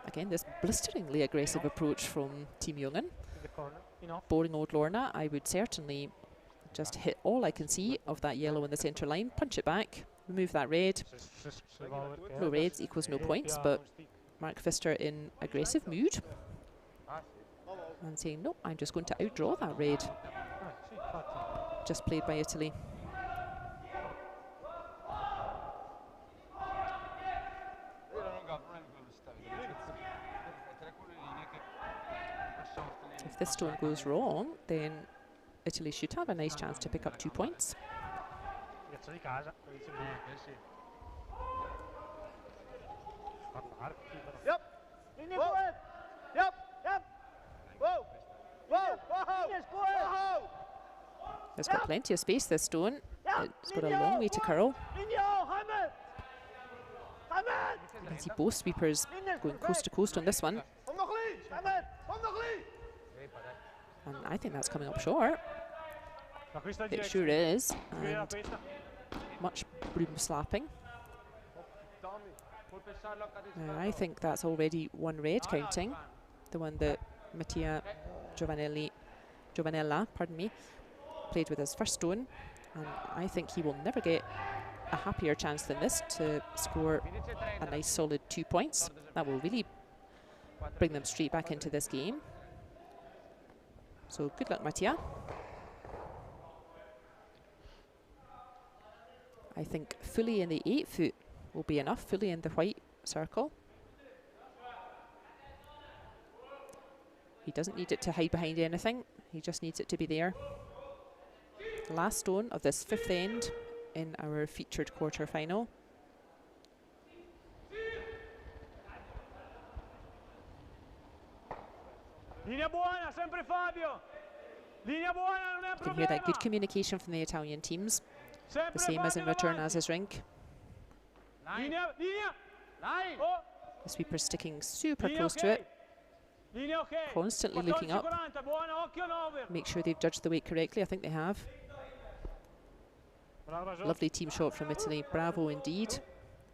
Again, this blisteringly aggressive approach from Team Jungen. Boring old Lorna, I would certainly just hit all I can see of that yellow in the centre line, punch it back, remove that red. No reds equals no points, but Mark Pfister in aggressive mood and saying, no, I'm just going to outdraw that red. Just played by Italy. If this stone goes wrong, then Italy should have a nice chance to pick up 2 points. Yep. It's got plenty of space, this stone. It's got a long way to curl. You can see both sweepers going coast to coast on this one. And I think that's coming up short. It sure is. And much broom slapping. I think that's already one red counting. The one that Mattia Giovanella, played with his first stone. And I think he will never get a happier chance than this to score a nice solid 2 points. That will really bring them straight back into this game. So good luck, Mattia. I think fully in the 8 foot will be enough, fully in the white circle. He doesn't need it to hide behind anything. He just needs it to be there. Last stone of this 5th end in our featured quarter final. Linea buona, sempre Fabio. Linea buona, non è un problema. You can hear that good communication from the Italian teams. The same as in return as his rink. Linea. The sweeper sticking super close to it. Constantly looking up. Make sure they've judged the weight correctly. I think they have. Lovely team shot from Italy. Bravo indeed.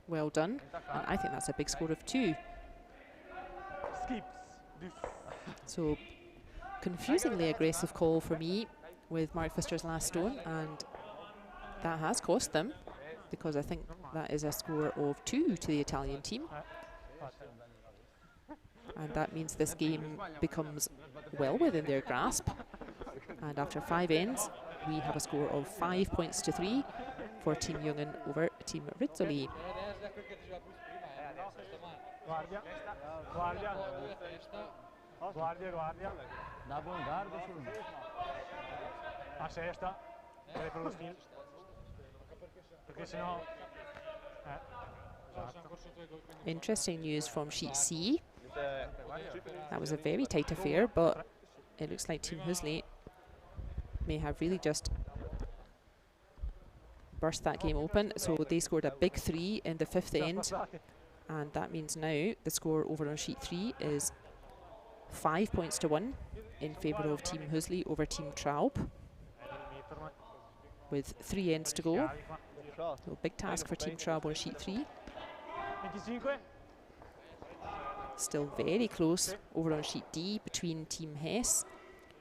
Well done. And I think that's a big score of 2. So, confusingly aggressive call for me with Mark Pfister's last stone, and that has cost them, because I think that is a score of 2 to the Italian team. And that means this game becomes well within their grasp. And after 5 ends, we have a score of 5 points to 3 for Team Jungen over Team Rizzoli. Guardia. Guardia. Guardia, guardia. Da buon guardo sul A sesta. Per lo skill. Perché sennò... Interesting news from Sheet C. That was a very tight affair, but it looks like Team Hösli may have really just burst that game open. So they scored a big 3 in the 5th end, and that means now the score over on Sheet 3 is 5 points to 1 in favour of Team Hösli over Team Traub, with 3 ends to go. So big task for Team Traub on Sheet 3. Still very close over on Sheet D between Team Hess,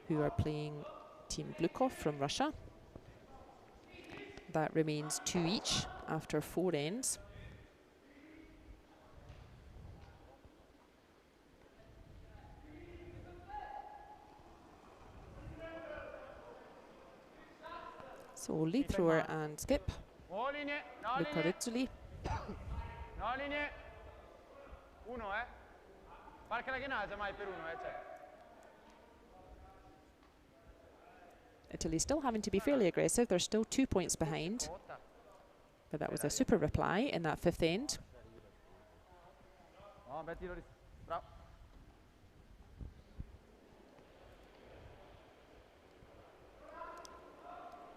who are playing Team Glukovh from Russia. That remains 2 each after 4 ends. So lead thrower and skip. Luca Rizzoli. No linee. Uno, Marca la ghianata mai per uno, Italy still having to be fairly aggressive. They're still 2 points behind. But that was a super reply in that 5th end.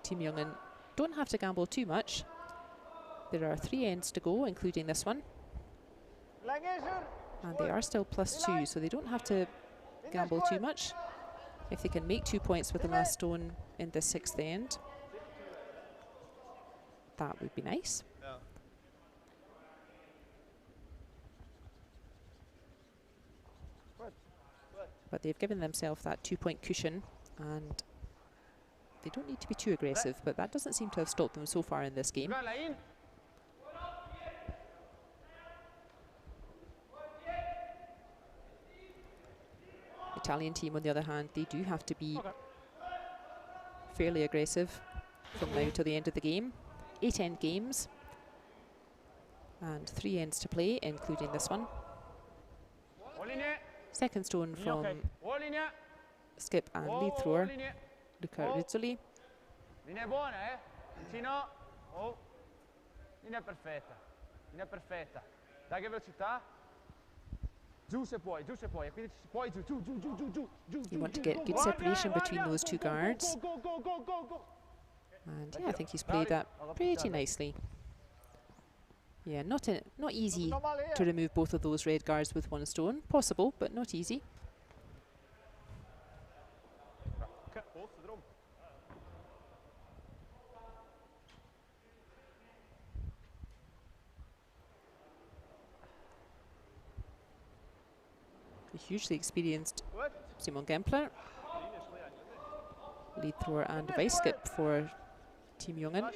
Team Jungen don't have to gamble too much. There are 3 ends to go, including this one. And they are still +2, so they don't have to gamble too much. If they can make 2 points with the last stone in the 6th end, that would be nice. But they've given themselves that 2-point cushion, and they don't need to be too aggressive, but that doesn't seem to have stopped them so far in this game. Italian team, on the other hand, they do have to be fairly aggressive from now till the end of the game. 8 end games and 3 ends to play, including this one. Second stone from skip and lead thrower Luca Rizzoli. Linea buona, Vicino. Oh. Linea perfetta. Linea perfetta. Dai che velocità. Giù se puoi, quindi puoi giù. You want to get good separation between those 2 guards. And yeah, I think he's played that pretty nicely. Yeah, not easy to remove both of those red guards with 1 stone. Possible, but not easy. A hugely experienced Simon Gempler. Lead thrower and vice skip for Team Jungen.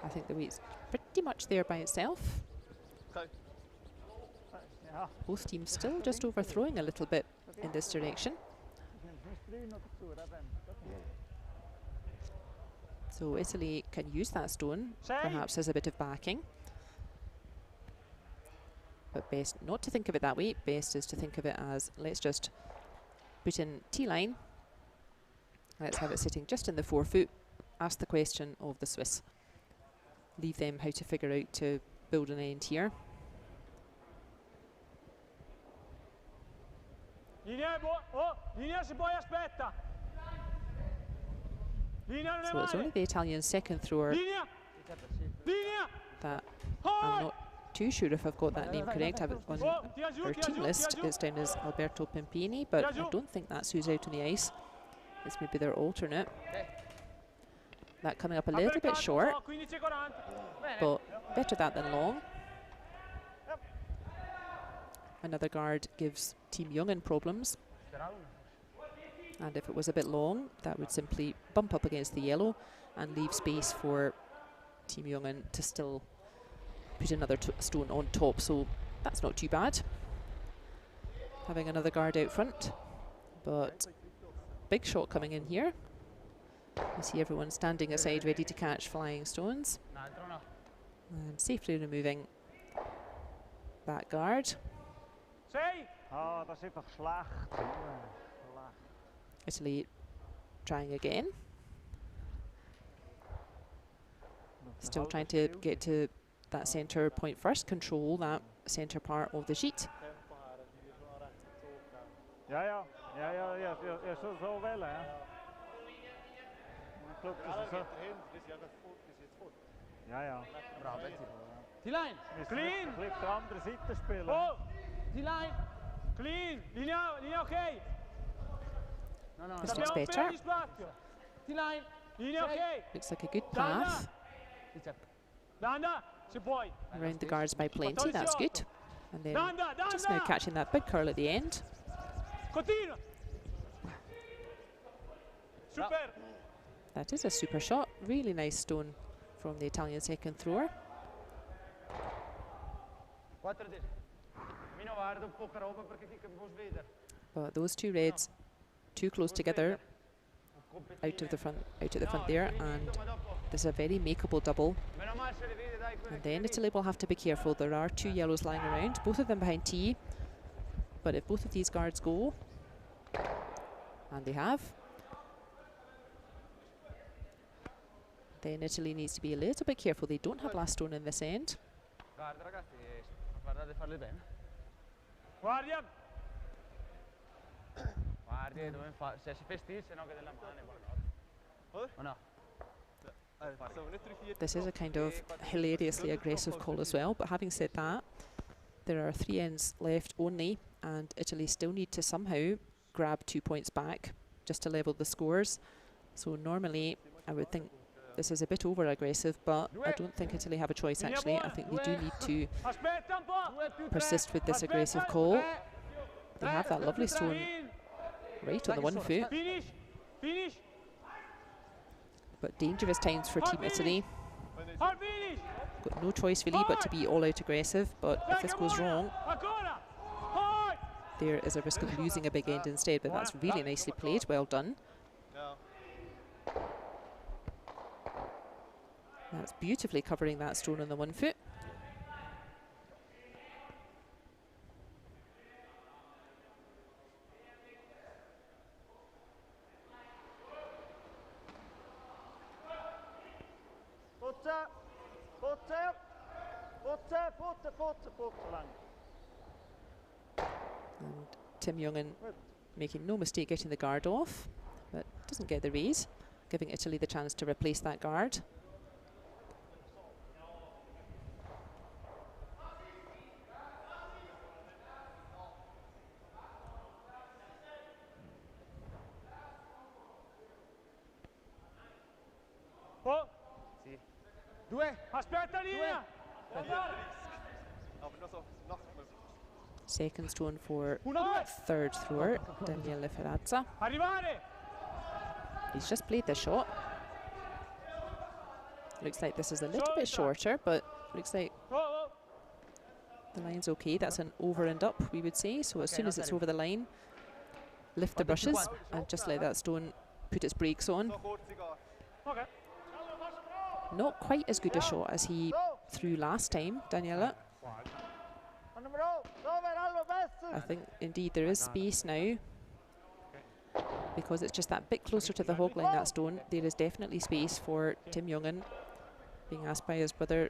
I think the weight's pretty much there by itself. Both teams still just overthrowing a little bit in this direction. So Italy can use that stone, perhaps as a bit of backing. But best not to think of it that way. Best is to think of it as, let's just put in T-line. Let's have it sitting just in the 4-foot. Ask the question of the Swiss. Leave them how to figure out to build an end here. So it's only the Italian second thrower that I'm not too sure if I've got that name correct. I have it on our team list. It's down as Alberto Pimpini, but I don't think that's who's out on the ice. It's maybe their alternate. That coming up a little bit short, but better that than long. Another guard gives Team Jungen problems. And if it was a bit long, that would simply bump up against the yellow and leave space for Team Jungen to still put another stone on top, so that's not too bad. Having another guard out front, but big shot coming in here. You see everyone standing aside ready to catch flying stones. And safely removing that guard. Ah, dat is toch slecht. Italy trying again. Still trying to get to that centre point first, control that centre part of the sheet. Ja, zo wel, hè. Ja. Die line, clean. Blijft de andere Seite spelen. Oh, die line, clean. Linea oké. This looks better. Die line, linea oké. Looks like a good path. Around the guards by plenty, that's good. And then just now catching that big curl at the end. Super. That is a super shot. Really nice stone from the Italian second thrower. But those two reds too close together out at the front there, and there's a very makeable double. And then Italy will have to be careful. There are two yellows lying around, both of them behind tee. But if both of these guards go, and they have, then Italy needs to be a little bit careful. They don't have last stone in this end. This is a kind of hilariously aggressive call as well, but having said that, there are 3 ends left only, and Italy still need to somehow grab 2 points back just to level the scores. So normally I would think this is a bit over aggressive, but I don't think Italy have a choice actually. I think they do need to persist with this aggressive call. They have that lovely stone right on the 1 foot. But dangerous times for Team Italy. Got no choice really but to be all out aggressive, but if this goes wrong, there is a risk of losing a big end instead, but that's really nicely played, well done. That's beautifully covering that stone on the 1 foot. And Tim Jungen making no mistake getting the guard off, but doesn't get the raise, giving Italy the chance to replace that guard. Second stone for third thrower, Daniele Ferrazza. He's just played the shot. Looks like this is a little bit shorter, but looks like the line's okay. That's an over and up, we would say. So as soon as it's over the line, lift the brushes and just let that stone put its brakes on. Not quite as good a shot as he threw last time, Daniele. I think indeed there is space now, because it's just that bit closer to the hog line, that stone. There is definitely space for Tim Jungen, being asked by his brother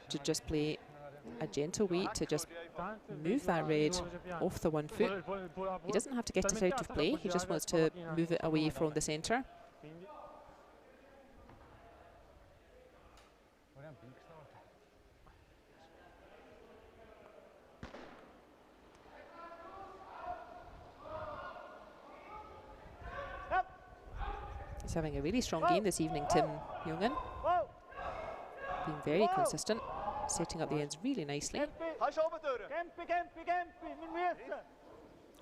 to just play a gentle weight to just move that red off the 1 foot. He doesn't have to get it out of play, he just wants to move it away from the centre. He's having a really strong game this evening, Tim Jungen. Being very consistent, setting up the ends really nicely.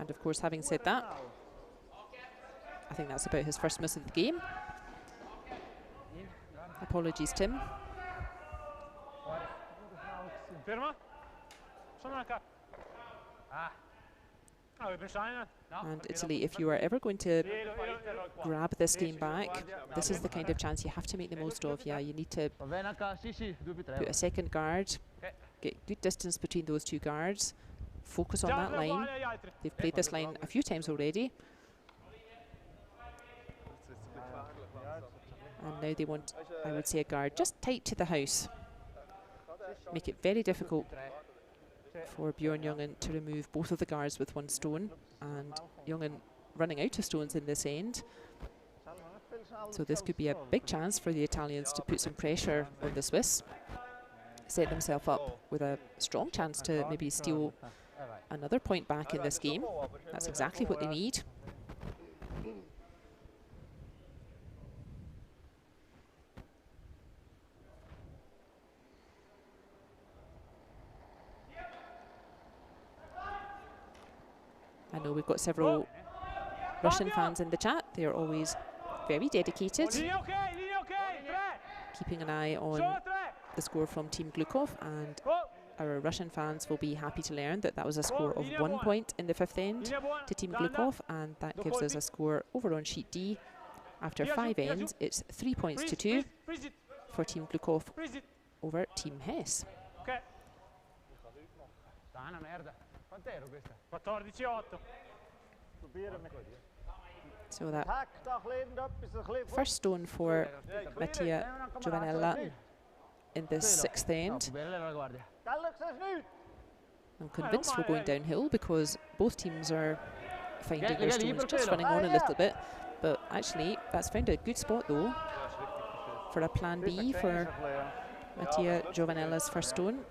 And of course, having said that, I think that's about his first miss of the game. Apologies, Tim. And Italy, if you are ever going to grab this game back, this is the kind of chance you have to make the most of. Yeah, you need to put a second guard, get good distance between those two guards, focus on that line. They've played this line a few times already. And now they want, I would say, a guard just tight to the house. Make it very difficult for Bjorn Jungen to remove both of the guards with one stone, and Jungen running out of stones in this end. So this could be a big chance for the Italians to put some pressure on the Swiss, set themselves up with a strong chance to maybe steal another point back in this game. That's exactly what they need. I know we've got several Russian fans in the chat. They are always very dedicated, keeping an eye on the score from Team Glukovh, and our Russian fans will be happy to learn that that was a score of 1 point in the fifth end to Team Glukovh, and that gives us a score over on sheet D. After 5 ends, it's 3 points to 2 for Team Glukovh over Team Hess. So that first stone for Mattia Giovanella in this sixth end. I'm convinced we're going downhill because both teams are finding their stones just running on a little bit. But actually, that's found a good spot though for a plan B for Mattia Giovanella's first stone.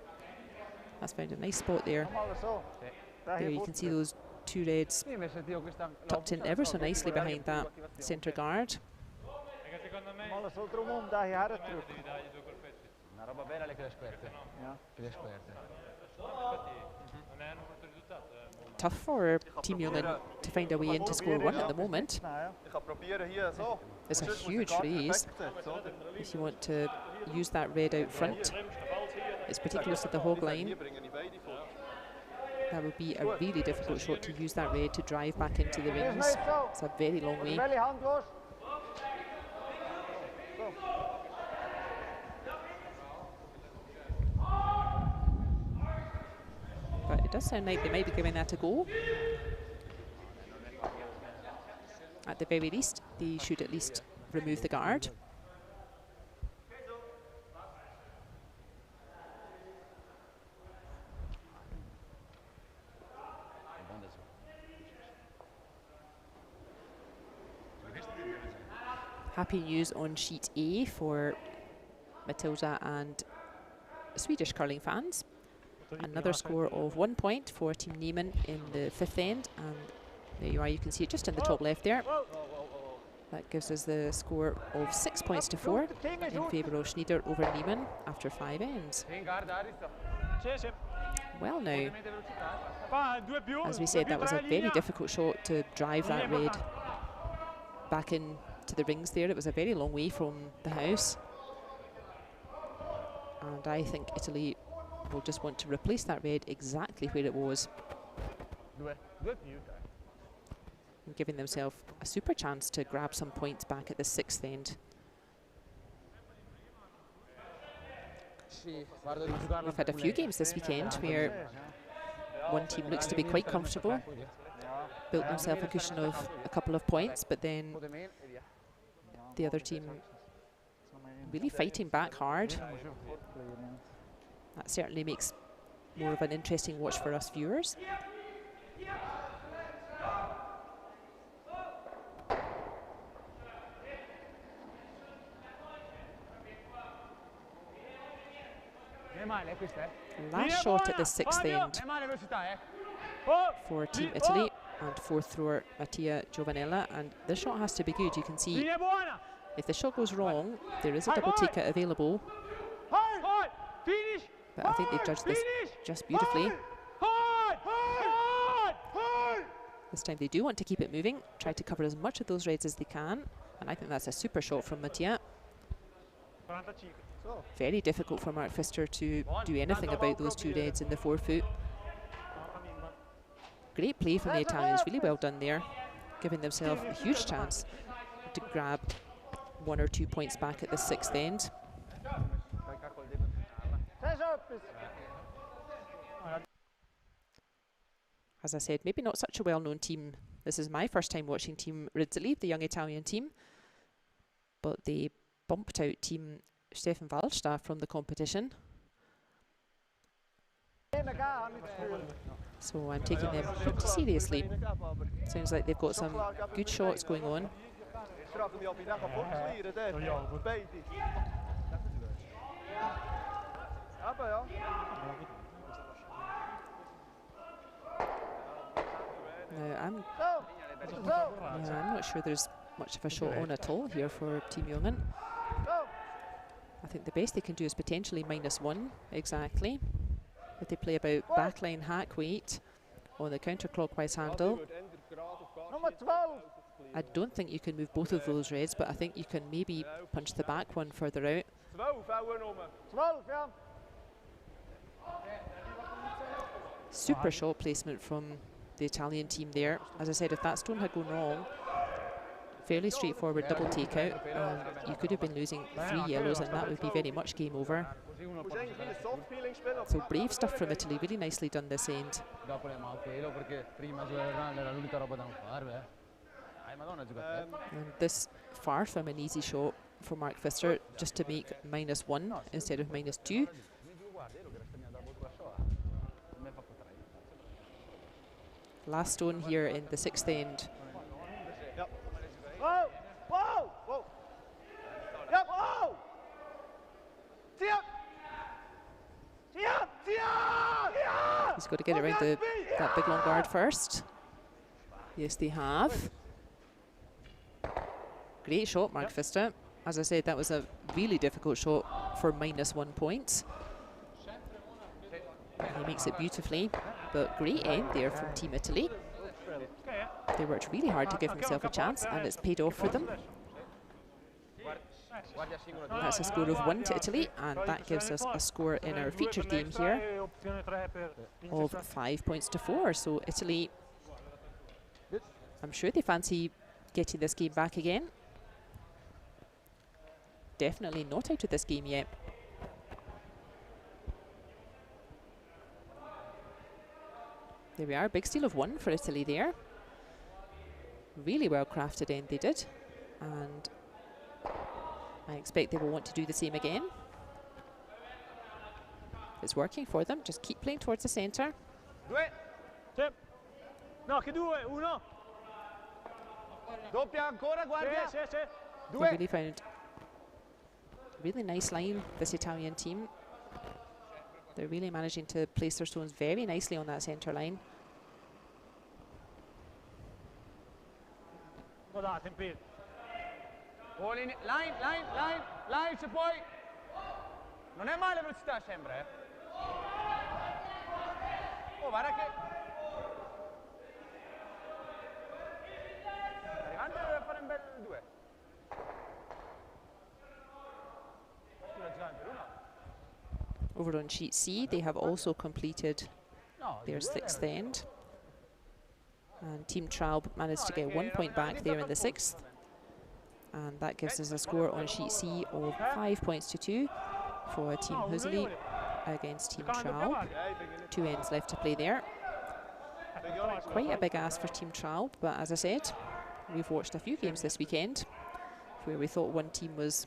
That's found a nice spot there. There you can see those two reds tucked in ever so nicely behind that centre guard. Tough for Team Jungen to find a way in to score 1 at the moment. It's a huge raise if you want to use that red out front. It's pretty close to the hog line. That would be a really difficult shot to use that red to drive back into the rings. It's a very long way. But it does sound like they might be giving that a go. At the very least, they should at least remove the guard. Happy news on sheet A for Matilda and Swedish curling fans. Another score of 1 point for Team Nyman in the fifth end, and there you are, you can see it just in the top left there. That gives us the score of 6 points to 4 in favour of Schnider over Nyman after 5 ends. Well now, as we said, that was a very difficult shot to drive that red back in to the rings there. It was a very long way from the house, and I think Italy will just want to replace that red exactly where it was, and giving themselves a super chance to grab some points back at the sixth end. We've had a few games this weekend where one team looks to be quite comfortable, built themselves a cushion of a couple of points, but then the other team really fighting back hard. That certainly makes more of an interesting watch for us viewers. Last shot at the sixth end for Team Italy, and fourth thrower Mattia Giovanella, and this shot has to be good. You can see if the shot goes wrong, there is a double take-out available, but I think they've judged this just beautifully. This time they do want to keep it moving, try to cover as much of those reds as they can, and I think that's a super shot from Mattia. Very difficult for Mark Pfister to do anything about those two reds in the forefoot. Great play from the Italians, really well done there, giving themselves a huge chance to grab 1 or 2 points back at the 6th end. As I said, maybe not such a well-known team. This is my first time watching Team RIZZOLLI, the young Italian team, but they bumped out Team Stefan Walstad from the competition. So I'm taking them pretty seriously. Sounds like they've got some good shots going on. Now I'm not sure there's much of a shot on at all here for Team Jungen. I think the best they can do is potentially -1 exactly. If they play about backline hack weight on the counterclockwise handle. I don't think you can move both of those reds, but I think you can maybe punch the back one further out. Super shot placement from the Italian team there. As I said, if that stone had gone wrong, fairly straightforward double takeout. You could have been losing 3 yellows and that would be very much game over. So brave stuff from Italy, really nicely done this end. And this far from an easy shot for Mark Pfister, just to make -1 instead of -2. Last stone here in the 6th end. He's got to get around that big long guard first. Yes, they have. Great shot, Mark Pfister. As I said, that was a really difficult shot for -1 point. He makes it beautifully, but great end there from Team Italy. They worked really hard to give himself a chance, and it's paid off for them. That's a score of 1 to Italy, and that gives us a score in our featured game here of 5 points to 4. So Italy, I'm sure they fancy getting this game back again. Definitely not out of this game yet. There we are, big steal of 1 for Italy there. Really well crafted end they did, and I expect they will want to do the same again. It's working for them, just keep playing towards the centre. They really found a really nice line, this Italian team. They're really managing to place their stones very nicely on that centre line. Line se puoi. Non è male velocità sempre, eh. Oh, guarda che arrivando deve fare un bel 2. Over on sheet C, they have also completed their 6th end. And Team Traub managed to get 1 point back there in the 6th. And that gives us a score on sheet C of 5 points to 2 for Team Hösli against Team Traub. 2 ends left to play there. Quite a big ask for Team Traub, but as I said, we've watched a few games this weekend where we thought one team was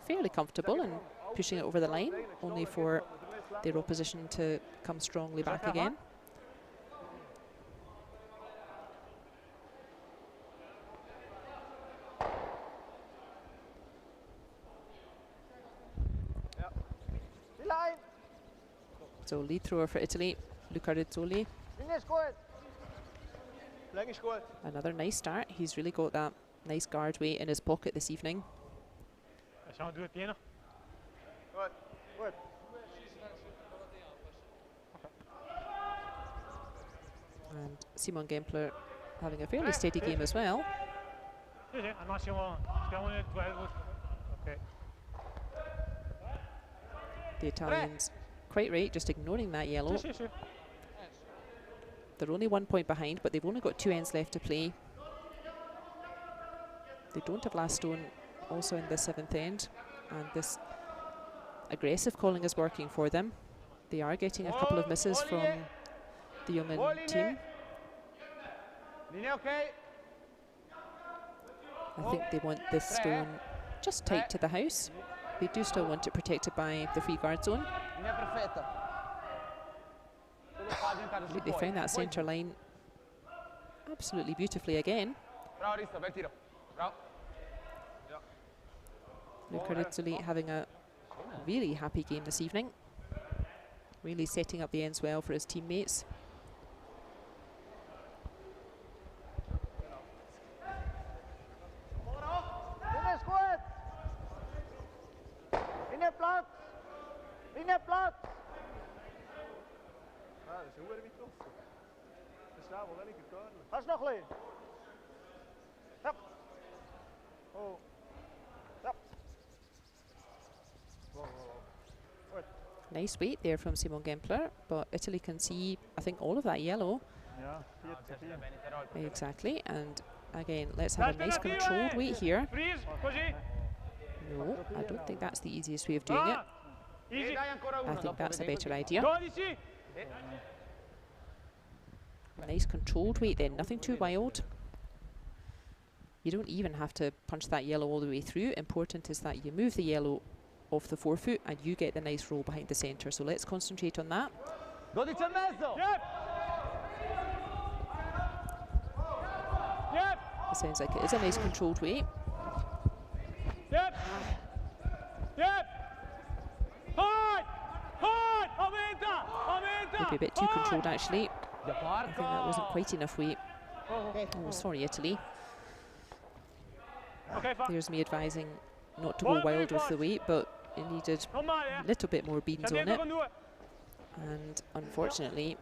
fairly comfortable and pushing it over the line, only for their opposition to come strongly back again. So lead thrower for Italy, RIZZOLLI. Another nice start. He's really got that nice guard weight in his pocket this evening. And Simon Gempler having a fairly steady game as well. The Italians, quite right, just ignoring that yellow. They're only 1 point behind, but they've only got 2 ends left to play. They don't have last stone also in the 7th end, and this aggressive calling is working for them. They are getting a couple of misses from the Jungen team. I think they want this stone just tight to the house. They do still want it protected by the free guard zone. They found that centre line absolutely beautifully again. RIZZOLLI having a really happy game this evening. Really setting up the ends well for his teammates. Nice weight there from Simon Gempler, but Italy can see, I think, all of that yellow. Exactly, and again, let's have a nice controlled weight here. No, I don't think that's the easiest way of doing it. I think that's a better idea. Nice controlled weight then, nothing too wild. You don't even have to punch that yellow all the way through. Important is that you move the yellow off the forefoot and you get the nice roll behind the centre. So let's concentrate on that. It sounds like it is a nice controlled weight. Maybe a bit too controlled actually. I think that wasn't quite enough weight. Oh, sorry Italy. There's me advising not to go wild with the weight, but it needed a little bit more beans on it. And unfortunately,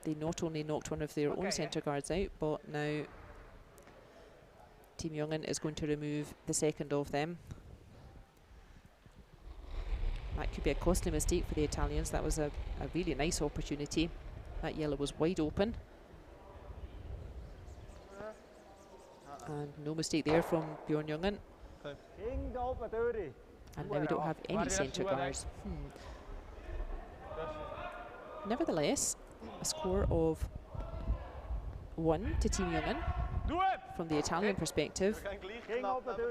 they not only knocked one of their own centre guards out, but now Team Jungen is going to remove the second of them. That could be a costly mistake for the Italians. That was a really nice opportunity. That yellow was wide open. And no mistake there from Bjorn Jungen. And now we don't have any centre guards. Nevertheless, a score of 1 to Team Jungen. From the Italian perspective,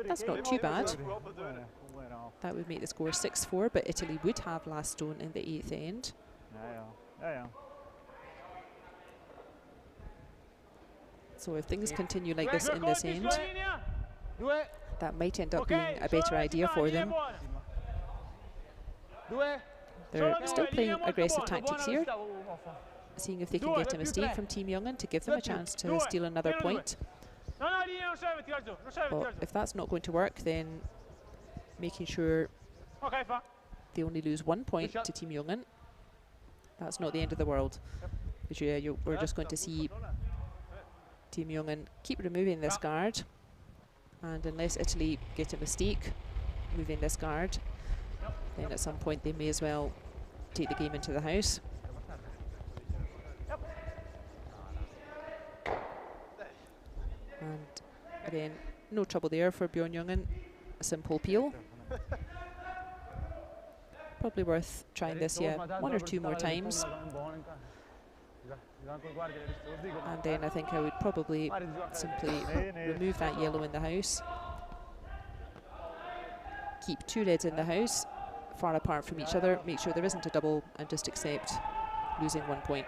that's not too bad. That would make the score 6-4, but Italy would have last stone in the 8th end. So if things continue like this in this end, that might end up being a better idea for them. They're still playing aggressive tactics here, seeing if they can get a mistake from Team Jungen to give them a chance to steal another point. But if that's not going to work, then making sure they only lose 1 point to Team Jungen, that's not the end of the world. Because we're just going to see Team Jungen keep removing this guard, and unless Italy get a mistake moving this guard, then at some point they may as well take the game into the house. And again, no trouble there for Bjorn Jungen. A simple peel. Probably worth trying this, 1 or 2 more times. And then I think I would probably simply remove that yellow in the house. Keep 2 reds in the house, far apart from each other. Make sure there isn't a double and just accept losing 1 point.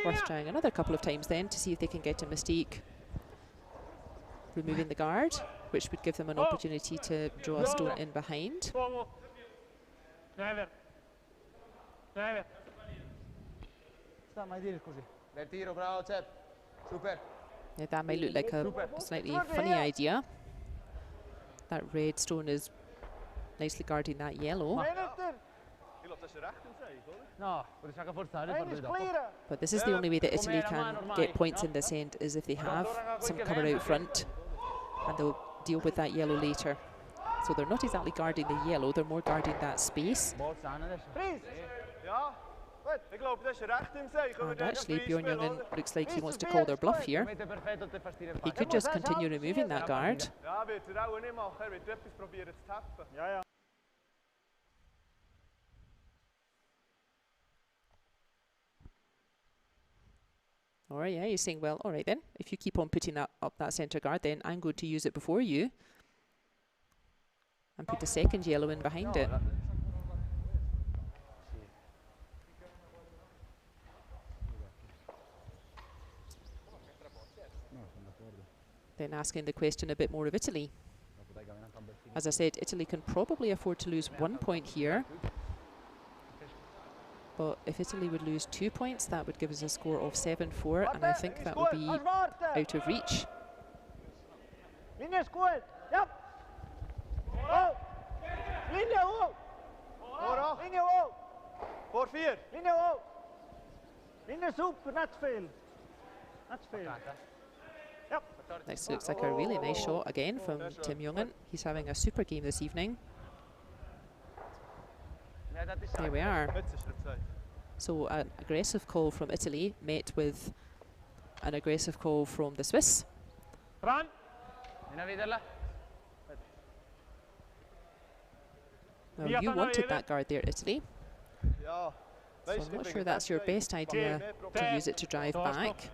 Worth trying another couple of times then to see if they can get a mistake removing the guard, which would give them an opportunity to draw a stone in behind. Yeah, that might look like a slightly funny idea. That red stone is nicely guarding that yellow. But this is the only way that Italy can get points in this end, is if they have some cover out front, and they'll deal with that yellow later. So they're not exactly guarding the yellow, they're more guarding that space. And actually, Bjorn Jungen looks like he wants to call their bluff here. He could just continue removing that guard. Or yeah, he's saying, well, all right then, if you keep on putting that up that centre guard, then I'm going to use it before you. And put the second yellow in behind it. Then asking the question a bit more of Italy. As I said, Italy can probably afford to lose 1 point here. But if Italy would lose 2 points, that would give us a score of 7-4, and I think that would be out of reach. This looks like a really nice shot again from Tim Jungen. He's having a super game this evening. There we are. So an aggressive call from Italy met with an aggressive call from the Swiss. Well, you wanted that guard there, Italy. So I'm not sure that's your best idea to use it to drive back.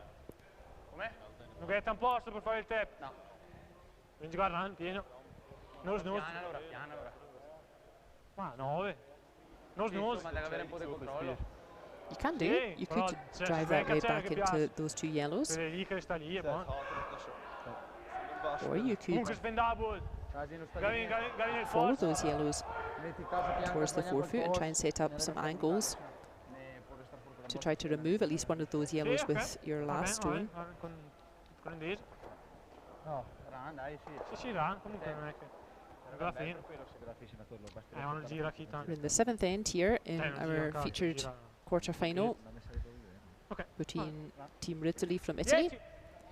You can do. You could drive that way back into those two yellows. Or you could follow those yellows towards the forefoot and try and set up some angles to try to remove at least one of those yellows with your last stone. We're in the 7th end here in our featured quarter-final between Team RIZZOLLI from Italy,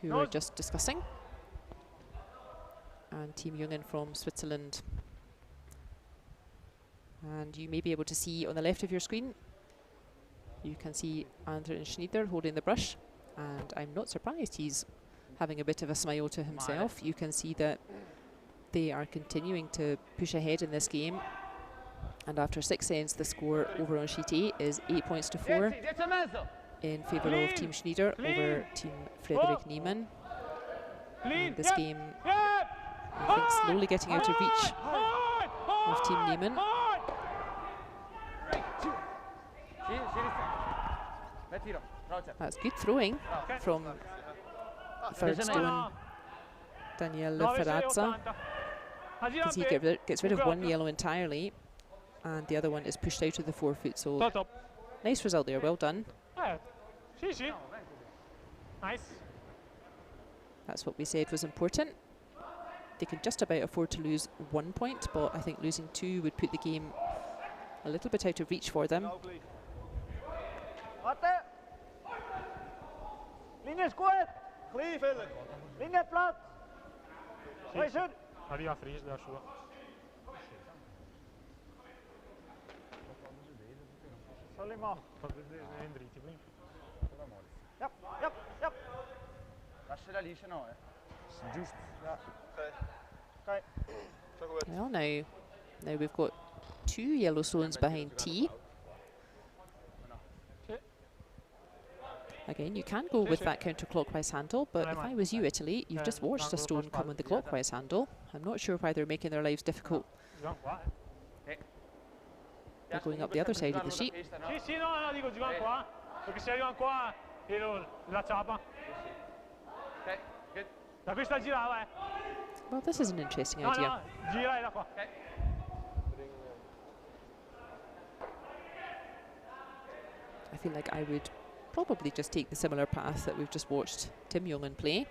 who we were just discussing, and Team Jungen from Switzerland. And you may be able to see on the left of your screen, you can see Andrew and Schnider holding the brush, and I'm not surprised he's having a bit of a smile to himself. You can see that they are continuing to push ahead in this game, and after 6 ends the score over on sheet A is 8 points to 4 in favour of Team Schnider over Team Frederick Nyman. And this game, I think, slowly getting out of reach of Team Nyman. That's good throwing from third stone Daniele Ferrazza. You can see he gets rid of one yellow entirely, and the other one is pushed out of the forefoot. So nice result there, well done. That's what we said was important. They can just about afford to lose 1 point, but I think losing 2 would put the game a little bit out of reach for them. Well, now we've got 2 yellow stones behind T. Again, you can go with that counterclockwise handle, but if I was you, Italy, you've just watched a stone come on the clockwise handle. I'm not sure why they're making their lives difficult. They're going up the other side of the sheet. Well, this is an interesting idea. I feel like I would probably just take the similar path that we've just watched Tim Jungen play.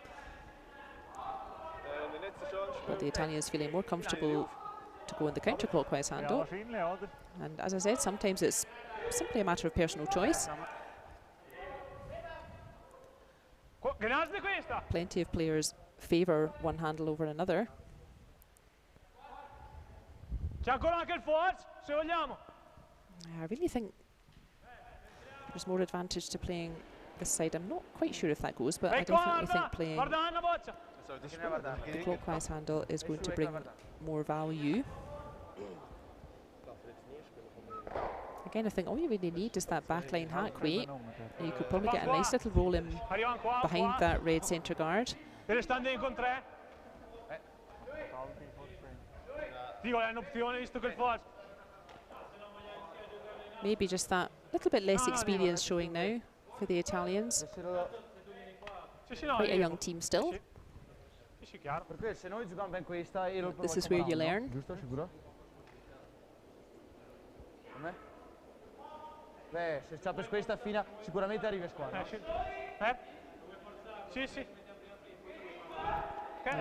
But the Italian is feeling more comfortable to go in the counterclockwise handle. And as I said, sometimes it's simply a matter of personal choice. Plenty of players favour one handle over another. C'è ancora anche il force, se vogliamo. I really think there's more advantage to playing this side. I'm not quite sure if that goes, but I definitely think playing the clockwise handle is going to bring more value. Again, I think all you really need is that backline hack weight, and you could probably get a nice little roll in behind that red centre guard. Maybe just that little bit less experience showing now for the Italians. Quite a young team still. This is where you learn. Beh, se c'è questa fina, sicuramente arriva a squadra. Sì, sì.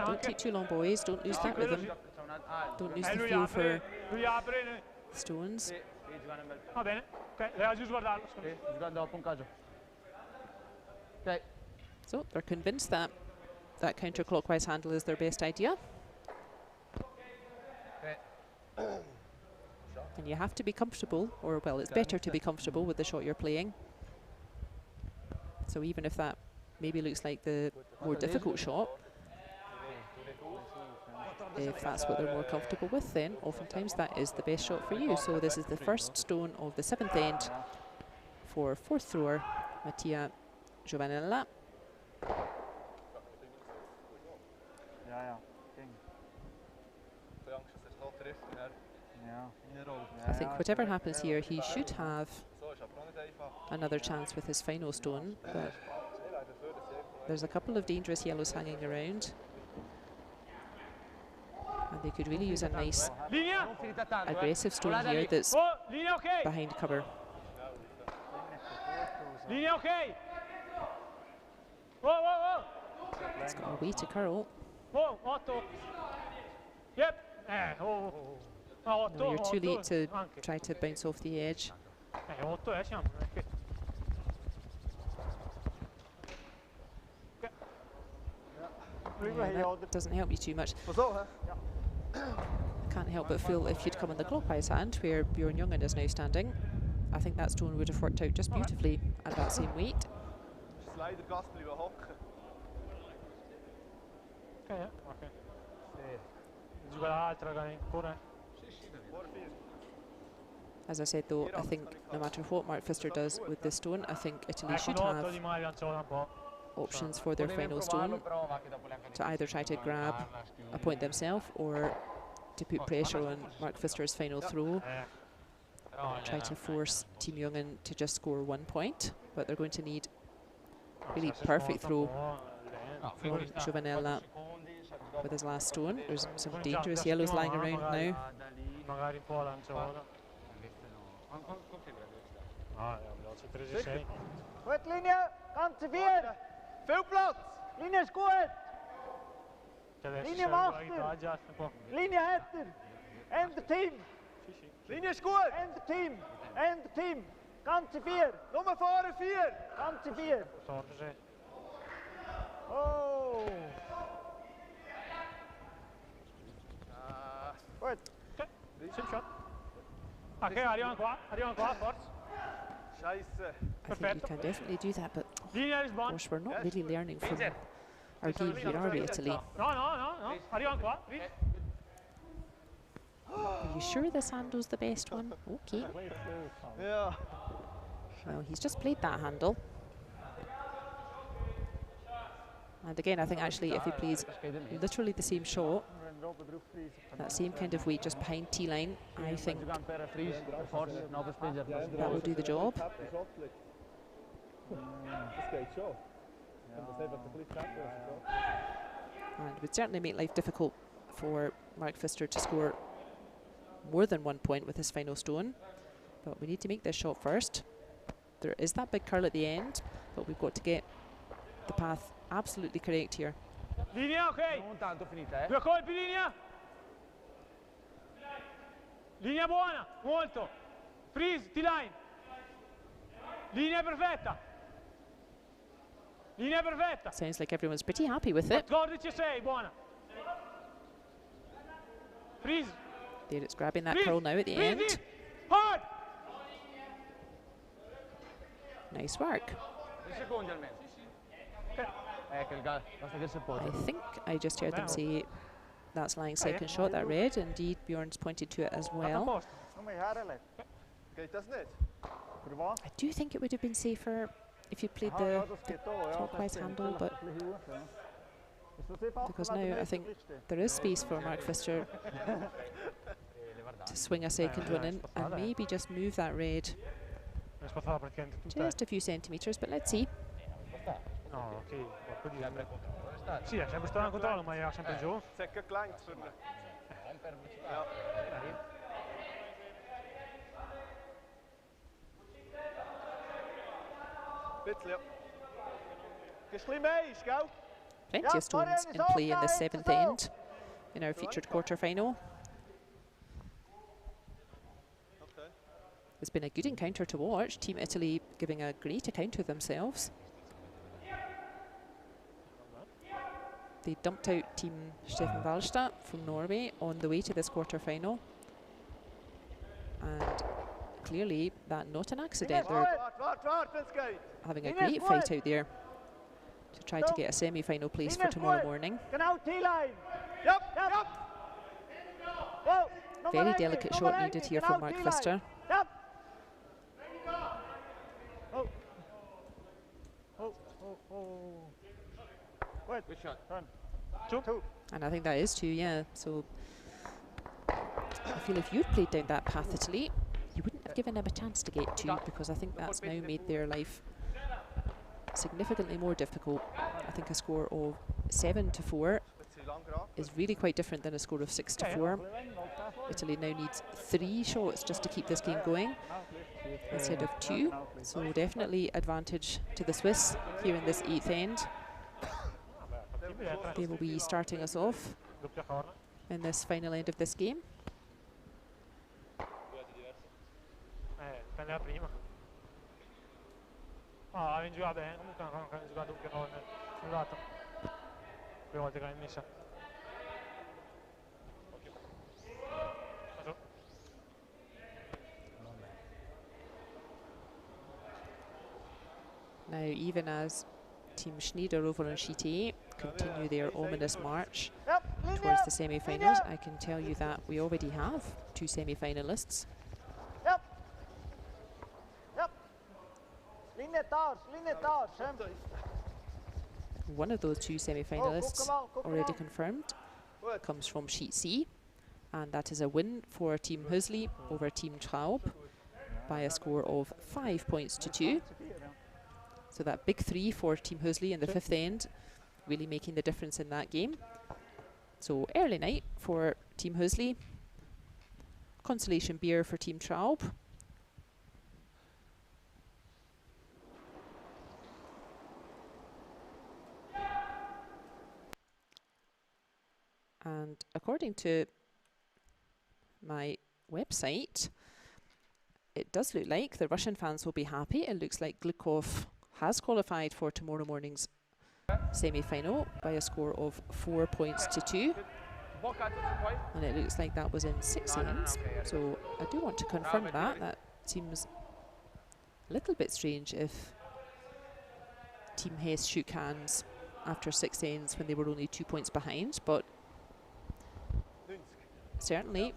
Don't take too long, boys. Don't lose that rhythm. Don't lose the feel for stones. Va bene, ok, devi giusto guardarlo. Dopo un caso. Ok. So they're convinced that that counterclockwise handle is their best idea. And you have to be comfortable, or well, it's better to be comfortable with the shot you're playing. So even if that maybe looks like the more difficult shot, if that's what they're more comfortable with, then oftentimes that is the best shot for you. So this is the first stone of the 7th end for 4th thrower Mattia Giovanella. I think whatever happens here, he should have another chance with his final stone, but there's a couple of dangerous yellows hanging around, and they could really use a nice aggressive stone here that's behind cover. It's got a way to curl. No, you're too late to try to bounce off the edge. That doesn't help you too much. Can't help but feel if you'd come on the clockwise hand, where Bjorn Jungen is now standing, I think that stone would have worked out just beautifully at that same weight. As I said though, I think no matter what Mark Pfister does with this stone, I think Italy should have options for their final stone to either try to grab a point themselves or to put pressure on Mark Pfister's final throw, try to force Team Jungen to just score 1 point, but they're going to need really perfect throw from Giovanella with his last stone. There's some dangerous yellows lying around now. Goed, Linie, kansen 4. Veel plaats. Linie is goed. Linie achter. Linie achter. En de team. Linie is goed. En de team. En de team. Kansen 4. Nummer varen 4. Kansen 4. Oh. Goed. Sim shot. Ok, arrivano qua, forza. I think you can definitely do that, but of course we're not really learning from our game here, are we, Italy? No, arrivano qua. Are you sure this handle's the best one? Okay. Yeah. Well, he's just played that handle. And again, I think actually if he plays literally the same shot, that same kind of weight just behind T-line, I think that will do the job. And would certainly make life difficult for Mark Pfister to score more than 1 point with his final stone. But we need to make this shot first. There is that big curl at the end, but we've got to get the path absolutely correct here. Linea, ok. Non tanto finita, 2 colpi, linea. Linea buona, molto. Freeze, T-line. Linea perfetta. Linea perfetta. Sounds like everyone's pretty happy with it. 14-6, buona. Freeze. There it's grabbing that curl now at the end. Hard! Nice work. I think I just heard them say that's lying second shot, that red. Indeed, Bjorn's pointed to it as well. I do think it would have been safer if you played the clockwise handle, but because now I think there is space for Mark Pfister to swing a second one in and maybe just move that red just a few centimetres, but let's see. Sì, c'è questo controllo, ma era sempre giù. Plenty of stones in play in the 7th end in our featured quarter-final. It's been a good encounter to watch. Team Italy giving a great account of themselves. They dumped out Team Stefan Walstad from Norway on the way to this quarter-final. And clearly, that not an accident. They're having a great fight out there to try to get a semi-final place for tomorrow morning. Very delicate shot needed here from Mark Pfister. Good shot. And I think that is 2, yeah. So I feel if you'd played down that path, Italy, you wouldn't have given them a chance to get 2, because I think that's now made their life significantly more difficult. I think a score of 7-4 is really quite different than a score of 6-4. Italy now needs 3 shots just to keep this game going instead of 2. So definitely advantage to the Swiss here in this 8th end. They will be starting us off in this final end of this game. Now, even as Team Schnider over on sheet A continue their ominous march towards the semi-finals, I can tell you that we already have 2 semi-finalists. One of those 2 semi-finalists already confirmed comes from sheet C, and that is a win for Team Hösli over Team Traub by a score of 5 points to 2. So that big 3 for Team Hösli in the 5th end, really making the difference in that game. So early night for Team Hösli. Consolation beer for Team Traub. And according to my website, it does look like the Russian fans will be happy. It looks like Glukovh has qualified for tomorrow morning's semi-final by a score of 4 points to 2. And it looks like that was in 6 ends. So I do want to confirm that. That seems a little bit strange if Team Hess shook hands after 6 ends when they were only 2 points behind. But certainly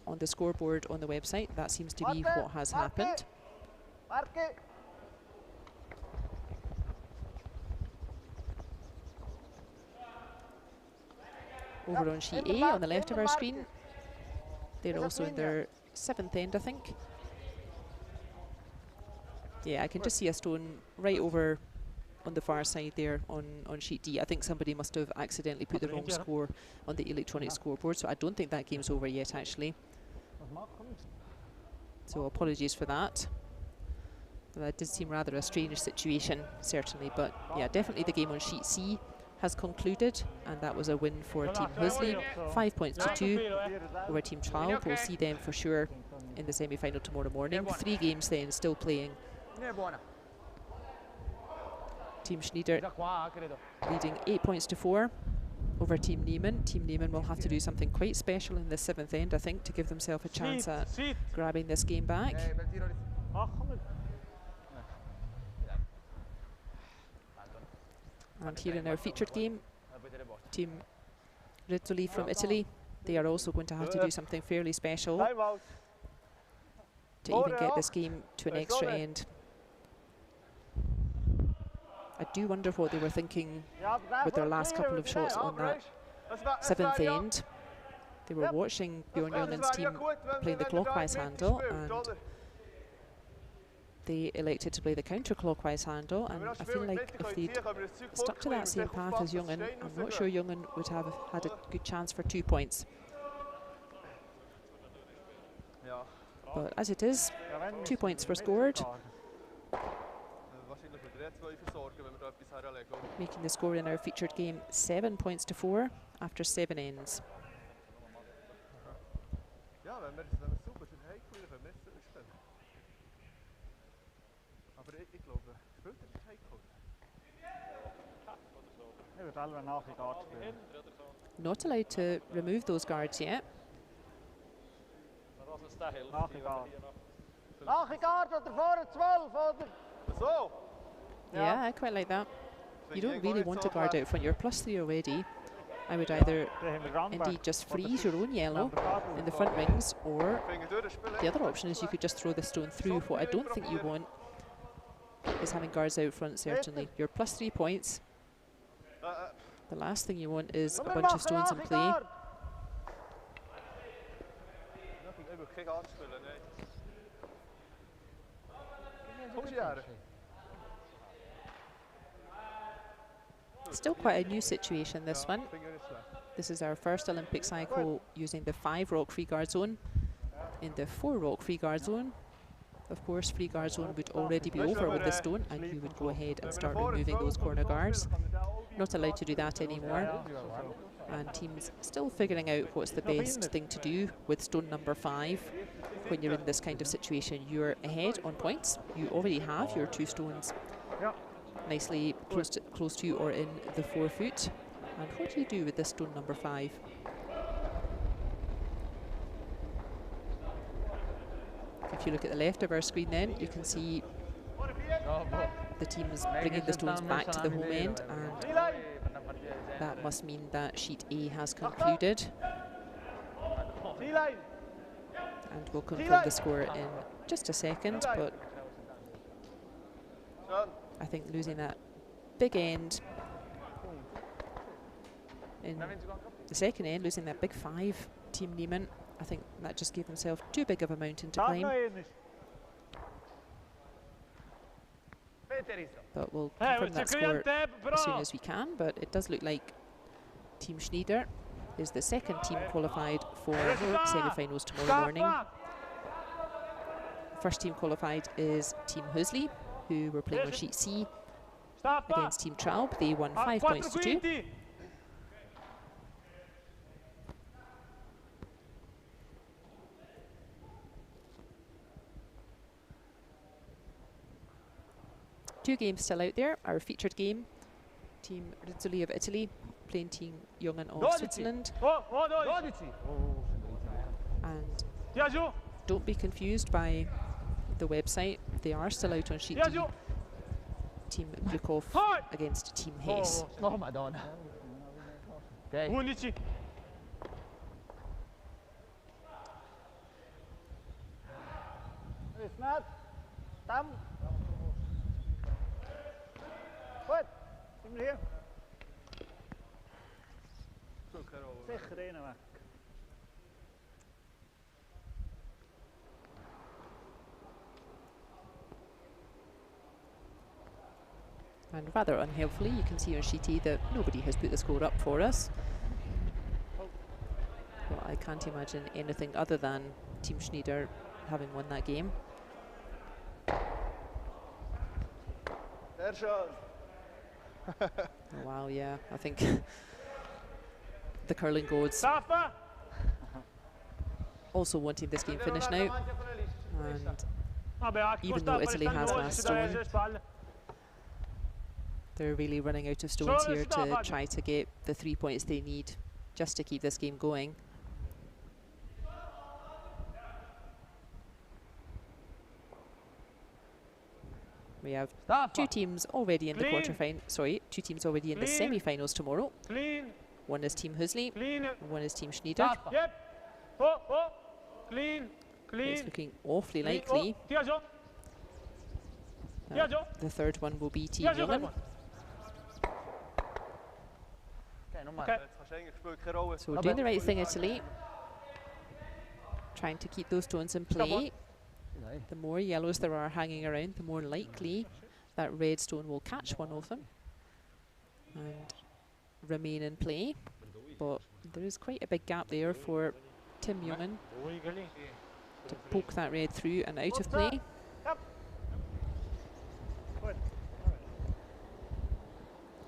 on the scoreboard on the website, that seems to be what has happened. Over on sheet A on the left of our screen, they're also in their 7th end, I think. Yeah, I can just see a stone right over on the far side there on sheet D. I think somebody must have accidentally put the wrong score on the electronic scoreboard, so I don't think that game's over yet, actually. So apologies for that. That did seem rather a strange situation, certainly, but yeah, definitely the game on sheet C has concluded, and that was a win for Team Hösli, 5 points to 2 over Team Traub. We'll see them for sure in the semi-final tomorrow morning. 3 games then still playing. Team Schnider leading 8 points to 4. over Team Nyman. Team Nyman will have to do something quite special in the 7th end, I think, to give themselves a chance at grabbing this game back. And here in our featured game, Team RIZZOLLI from Italy, they are also going to have to do something fairly special to even get this game to an extra end. I do wonder what they were thinking with their last couple of shots on that 7th end. They were watching Bjorn Jungen's team playing the clockwise handle, and they elected to play the counterclockwise handle, and I feel like if they'd stuck to that same path as Jungen, I'm not sure Jungen would have had a good chance for 2 points. But as it is, 2 points were scored, making the score in our featured game 7 points to 4 after 7 ends. Not allowed to remove those guards yet. Yeah, I quite like that. You don't really want a guard out front. You're +3 already. I would either indeed just freeze your own yellow in the front rings, or the other option is you could just throw the stone through. What I don't think you want is having guards out front, certainly. You're +3 points. The last thing you want is a bunch of stones in play. Still quite a new situation, this one. This is our first Olympic cycle using the 5 rock free guard zone. In the 4 rock free guard zone, of course, free guard zone would already be over with the stone, and you would go ahead and start removing those corner guards. Not allowed to do that anymore. And teams still figuring out what's the best thing to do with stone number 5 when you're in this kind of situation. You're ahead on points. You already have your 2 stones nicely close to or in the 4 foot. And what do you do with this stone number 5? If you look at the left of our screen, then you can see the teams bringing the stones back to the home end, and that must mean that sheet A has concluded. And we'll confirm the score in just a second, but I think losing that big end in the second end, losing that big 5, Team Nyman, I think that just gave themselves too big of a mountain to climb. But we'll confirm that score as soon as we can. But it does look like Team Schnider is the second team qualified for semi-finals tomorrow morning. First team qualified is Team Hösli, who were playing on sheet C against Team Traub. They won 5 points to 2. Two games still out there. Our featured game, Team RIZZOLLI of Italy playing Team Jungen of Switzerland. And don't be confused by the website. They are still out on sheet D. Team Glukovh against Team Hess. Oh, Madonna. Okay. 11. Goed, kom hier. Zeker één weg. And rather unhelpfully, you can see on sheet A that nobody has put the score up for us. Well, I can't imagine anything other than Team Schnider having won that game. Oh, wow, yeah, I think the curling gods also wanting this game finished now. And even though Italy has last stone, They're really running out of stones here to try to get the 3 points they need just to keep this game going. We have two teams already in the two teams already in the semi-finals tomorrow. One is Team Hösli, and one is Team Schnider. It's looking awfully likely. The third one will be Team Jungen. So doing the right thing, Italy. Trying to keep those stones in play. The more yellows there are hanging around, the more likely that red stone will catch one of them and remain in play. But there is quite a big gap there for Team Jungen to poke that red through and out of play.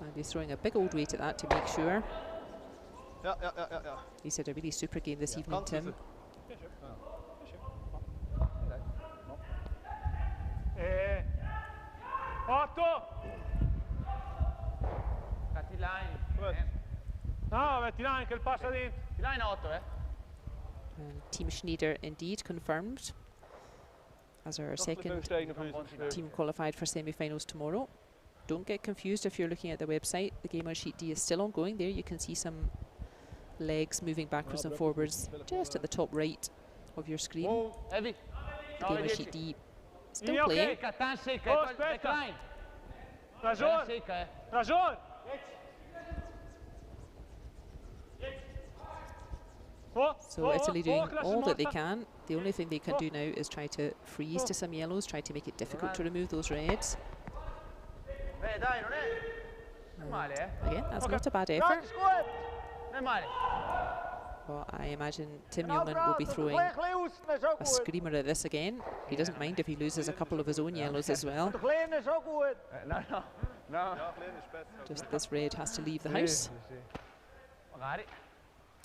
And he's throwing a big old weight at that to make sure. He's had a really super game this evening, Tim. And Team Schnider indeed confirmed as our second team qualified for semi-finals tomorrow. Don't get confused if you're looking at the website. The game on sheet D is still ongoing. There you can see some legs moving backwards and forwards just at the top right of your screen. The game on sheet D still playing. So Italy doing all that they can. The only thing they can do now is try to freeze to some yellows, try to make it difficult to remove those reds. Again, that's not a bad effort. Well, I imagine Team Jungen will be throwing a screamer at this again. He doesn't mind if he loses a couple of his own yellows as well. Just this red has to leave the house.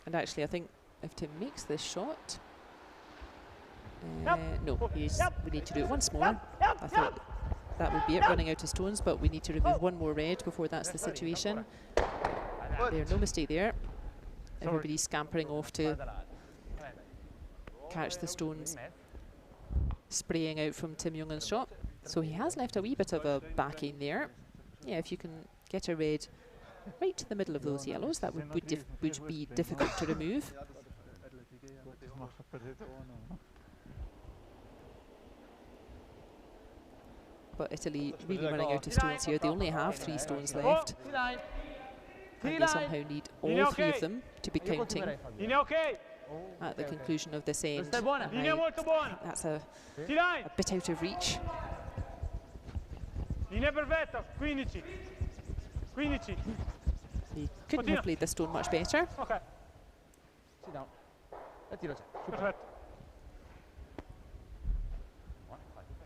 And actually, I think if Tim makes this shot, no, we need to do it once more. I thought that would be it, running out of stones, but we need to remove one more red before that's the situation. There, no mistake there. Everybody's scampering off to catch the stones spraying out from Tim Jungen's shot. So he has left a wee bit of a backing there. Yeah, if you can get a red right to the middle of those yellows, that would be difficult to remove. But Italy really running out of stones here. They only have 3 stones left. And they somehow need all 3 of them to be counting at the conclusion of this end. That's a bit out of reach. He couldn't have played the stone much better.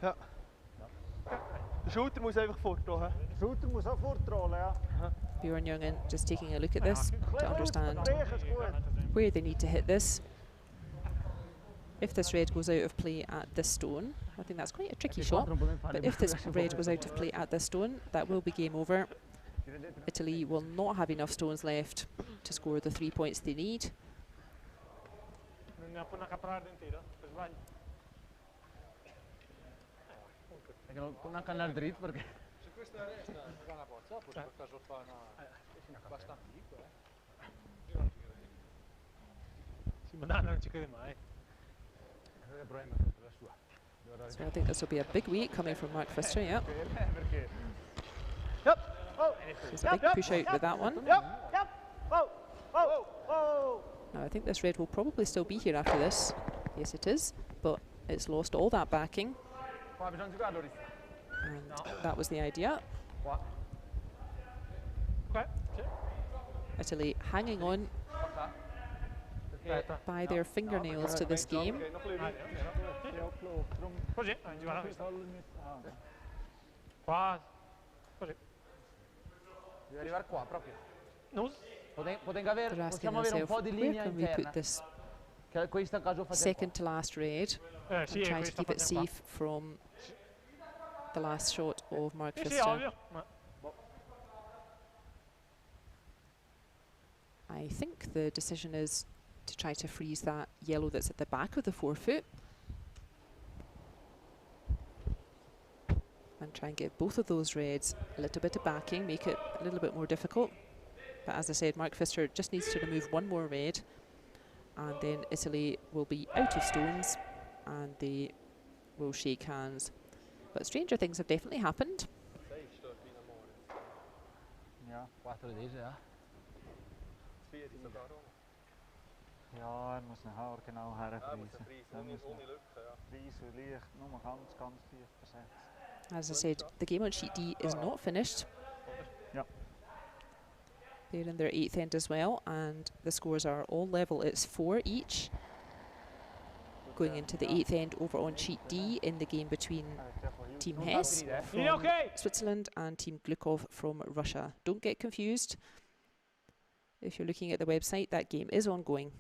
Ja. De shooter moet even voortrollen. De shooter moet ook voortrollen, ja. Bjorn Jungen just taking a look at this to understand where they need to hit this. If this red goes out of play at this stone, I think that's quite a tricky shot, but if this red goes out of play at this stone, that will be game over. Italy will not have enough stones left to score the 3 points they need. Non canal dritto perché se questa resta va una bozza poi per caso fa una abbastanza piccola sì, ma non ci crede mai. So I think this will be a big week coming from Mark Pfister, yeah. There's a big push out with that one. Now I think this red will probably still be here after this. Yes it is, but it's lost all that backing. And that was the idea. Italy hanging on by their fingernails to this game. They're asking themselves, where can we put this second to last red and try to keep it safe from the last shot of Mark Pfister. I think the decision is to try to freeze that yellow that's at the back of the forefoot and try and give both of those reds a little bit of backing, make it a little bit more difficult. But as I said, Mark Pfister just needs to remove one more red, and then Iseli will be out of stones and they will shake hands. But stranger things have definitely happened. Ja, 4 deze, ja. 4 is sogar auch. Ja, muss ihn Haar genau herfriesen. Ohne Lücke, ja. Freisen leicht, nur ganz leicht versetzt. As I said, the game on sheet D is not finished. Ja. They're in their 8th end as well, and the scores are all level. It's 4 each. Going into the 8th end over on sheet D in the game between Team Hess from Switzerland and Team Glukovh from Russia. Don't get confused. If you're looking at the website, that game is ongoing.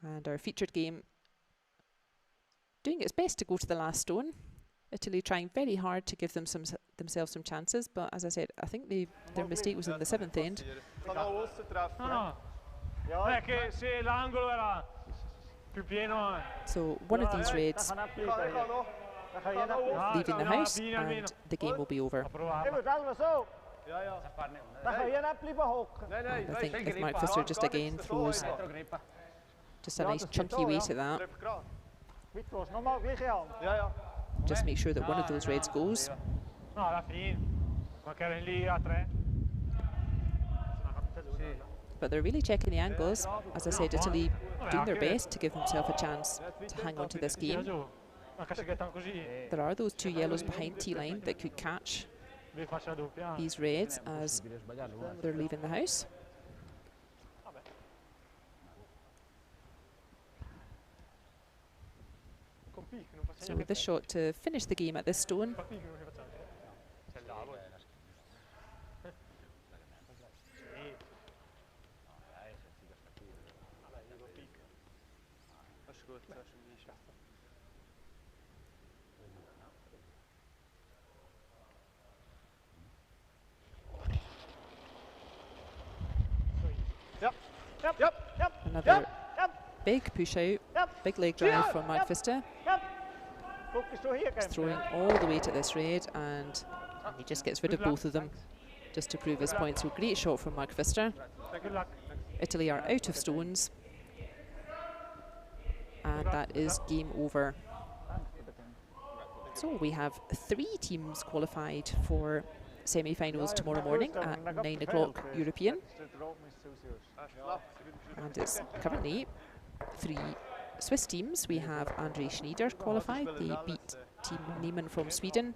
And our featured game doing its best to go to the last stone. Italy trying very hard to give them themselves some chances, but as I said, I think their mistake was in the 7th end. So one of these reds leaving the house and the game will be over. And I think if Mark Pfister just again throws just a nice chunky weight at that, just make sure that one of those reds goes. But they're really checking the angles. As I said, Italy doing their best to give themselves a chance to hang on to this game. There are those 2 yellows behind T-line that could catch these reds as they're leaving the house. So with this shot to finish the game at this stone. Another big push out, big leg drive from Mark Pfister. He's throwing all the weight at this red and he just gets rid of both of them just to prove his point. So great shot from Mark Pfister. Italy are out of stones and that is game over. So we have 3 teams qualified for semi-finals tomorrow morning at 9 o'clock European. And it's currently 3 Swiss teams. We have Andre Schnider qualified. They beat Team Nyman from Sweden.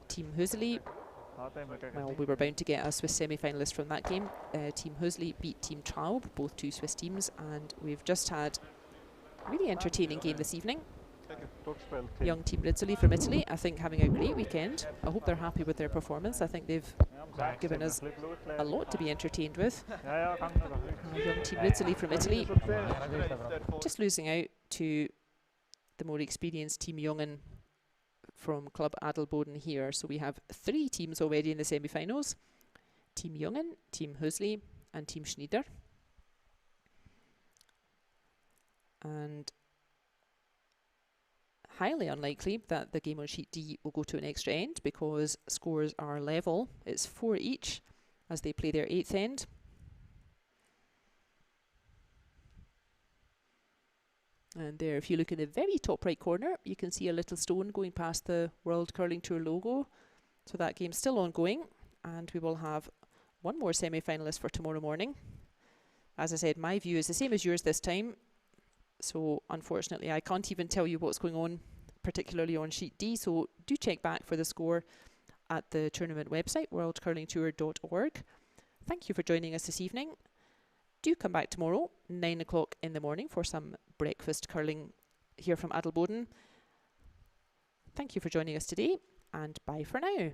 Team Hösli, well, we were bound to get a Swiss semi-finalist from that game. Team Hösli beat Team Traub, both 2 Swiss teams, and we've just had a really entertaining game this evening. Young Team RIZZOLLI from Italy, I think, having a great weekend. I hope they're happy with their performance. I think they've given us a lot to be entertained with. Young Team RIZZOLLI from Italy just losing out to the more experienced Team Jungen from Club ADELBODEN here. So we have 3 teams already in the semi-finals. Team Jungen, Team Hösli and Team Schnider. And highly unlikely that the game on sheet D will go to an extra end because scores are level. It's 4 each as they play their 8th end. And there, if you look in the very top right corner, you can see a little stone going past the World Curling Tour logo. So that game's still ongoing, and we will have one more semi-finalist for tomorrow morning. As I said, my view is the same as yours this time. So unfortunately, I can't even tell you what's going on, particularly on sheet D. So do check back for the score at the tournament website, worldcurlingtour.org. Thank you for joining us this evening. Do come back tomorrow, 9 o'clock in the morning, for some breakfast curling here from ADELBODEN. Thank you for joining us today, and bye for now.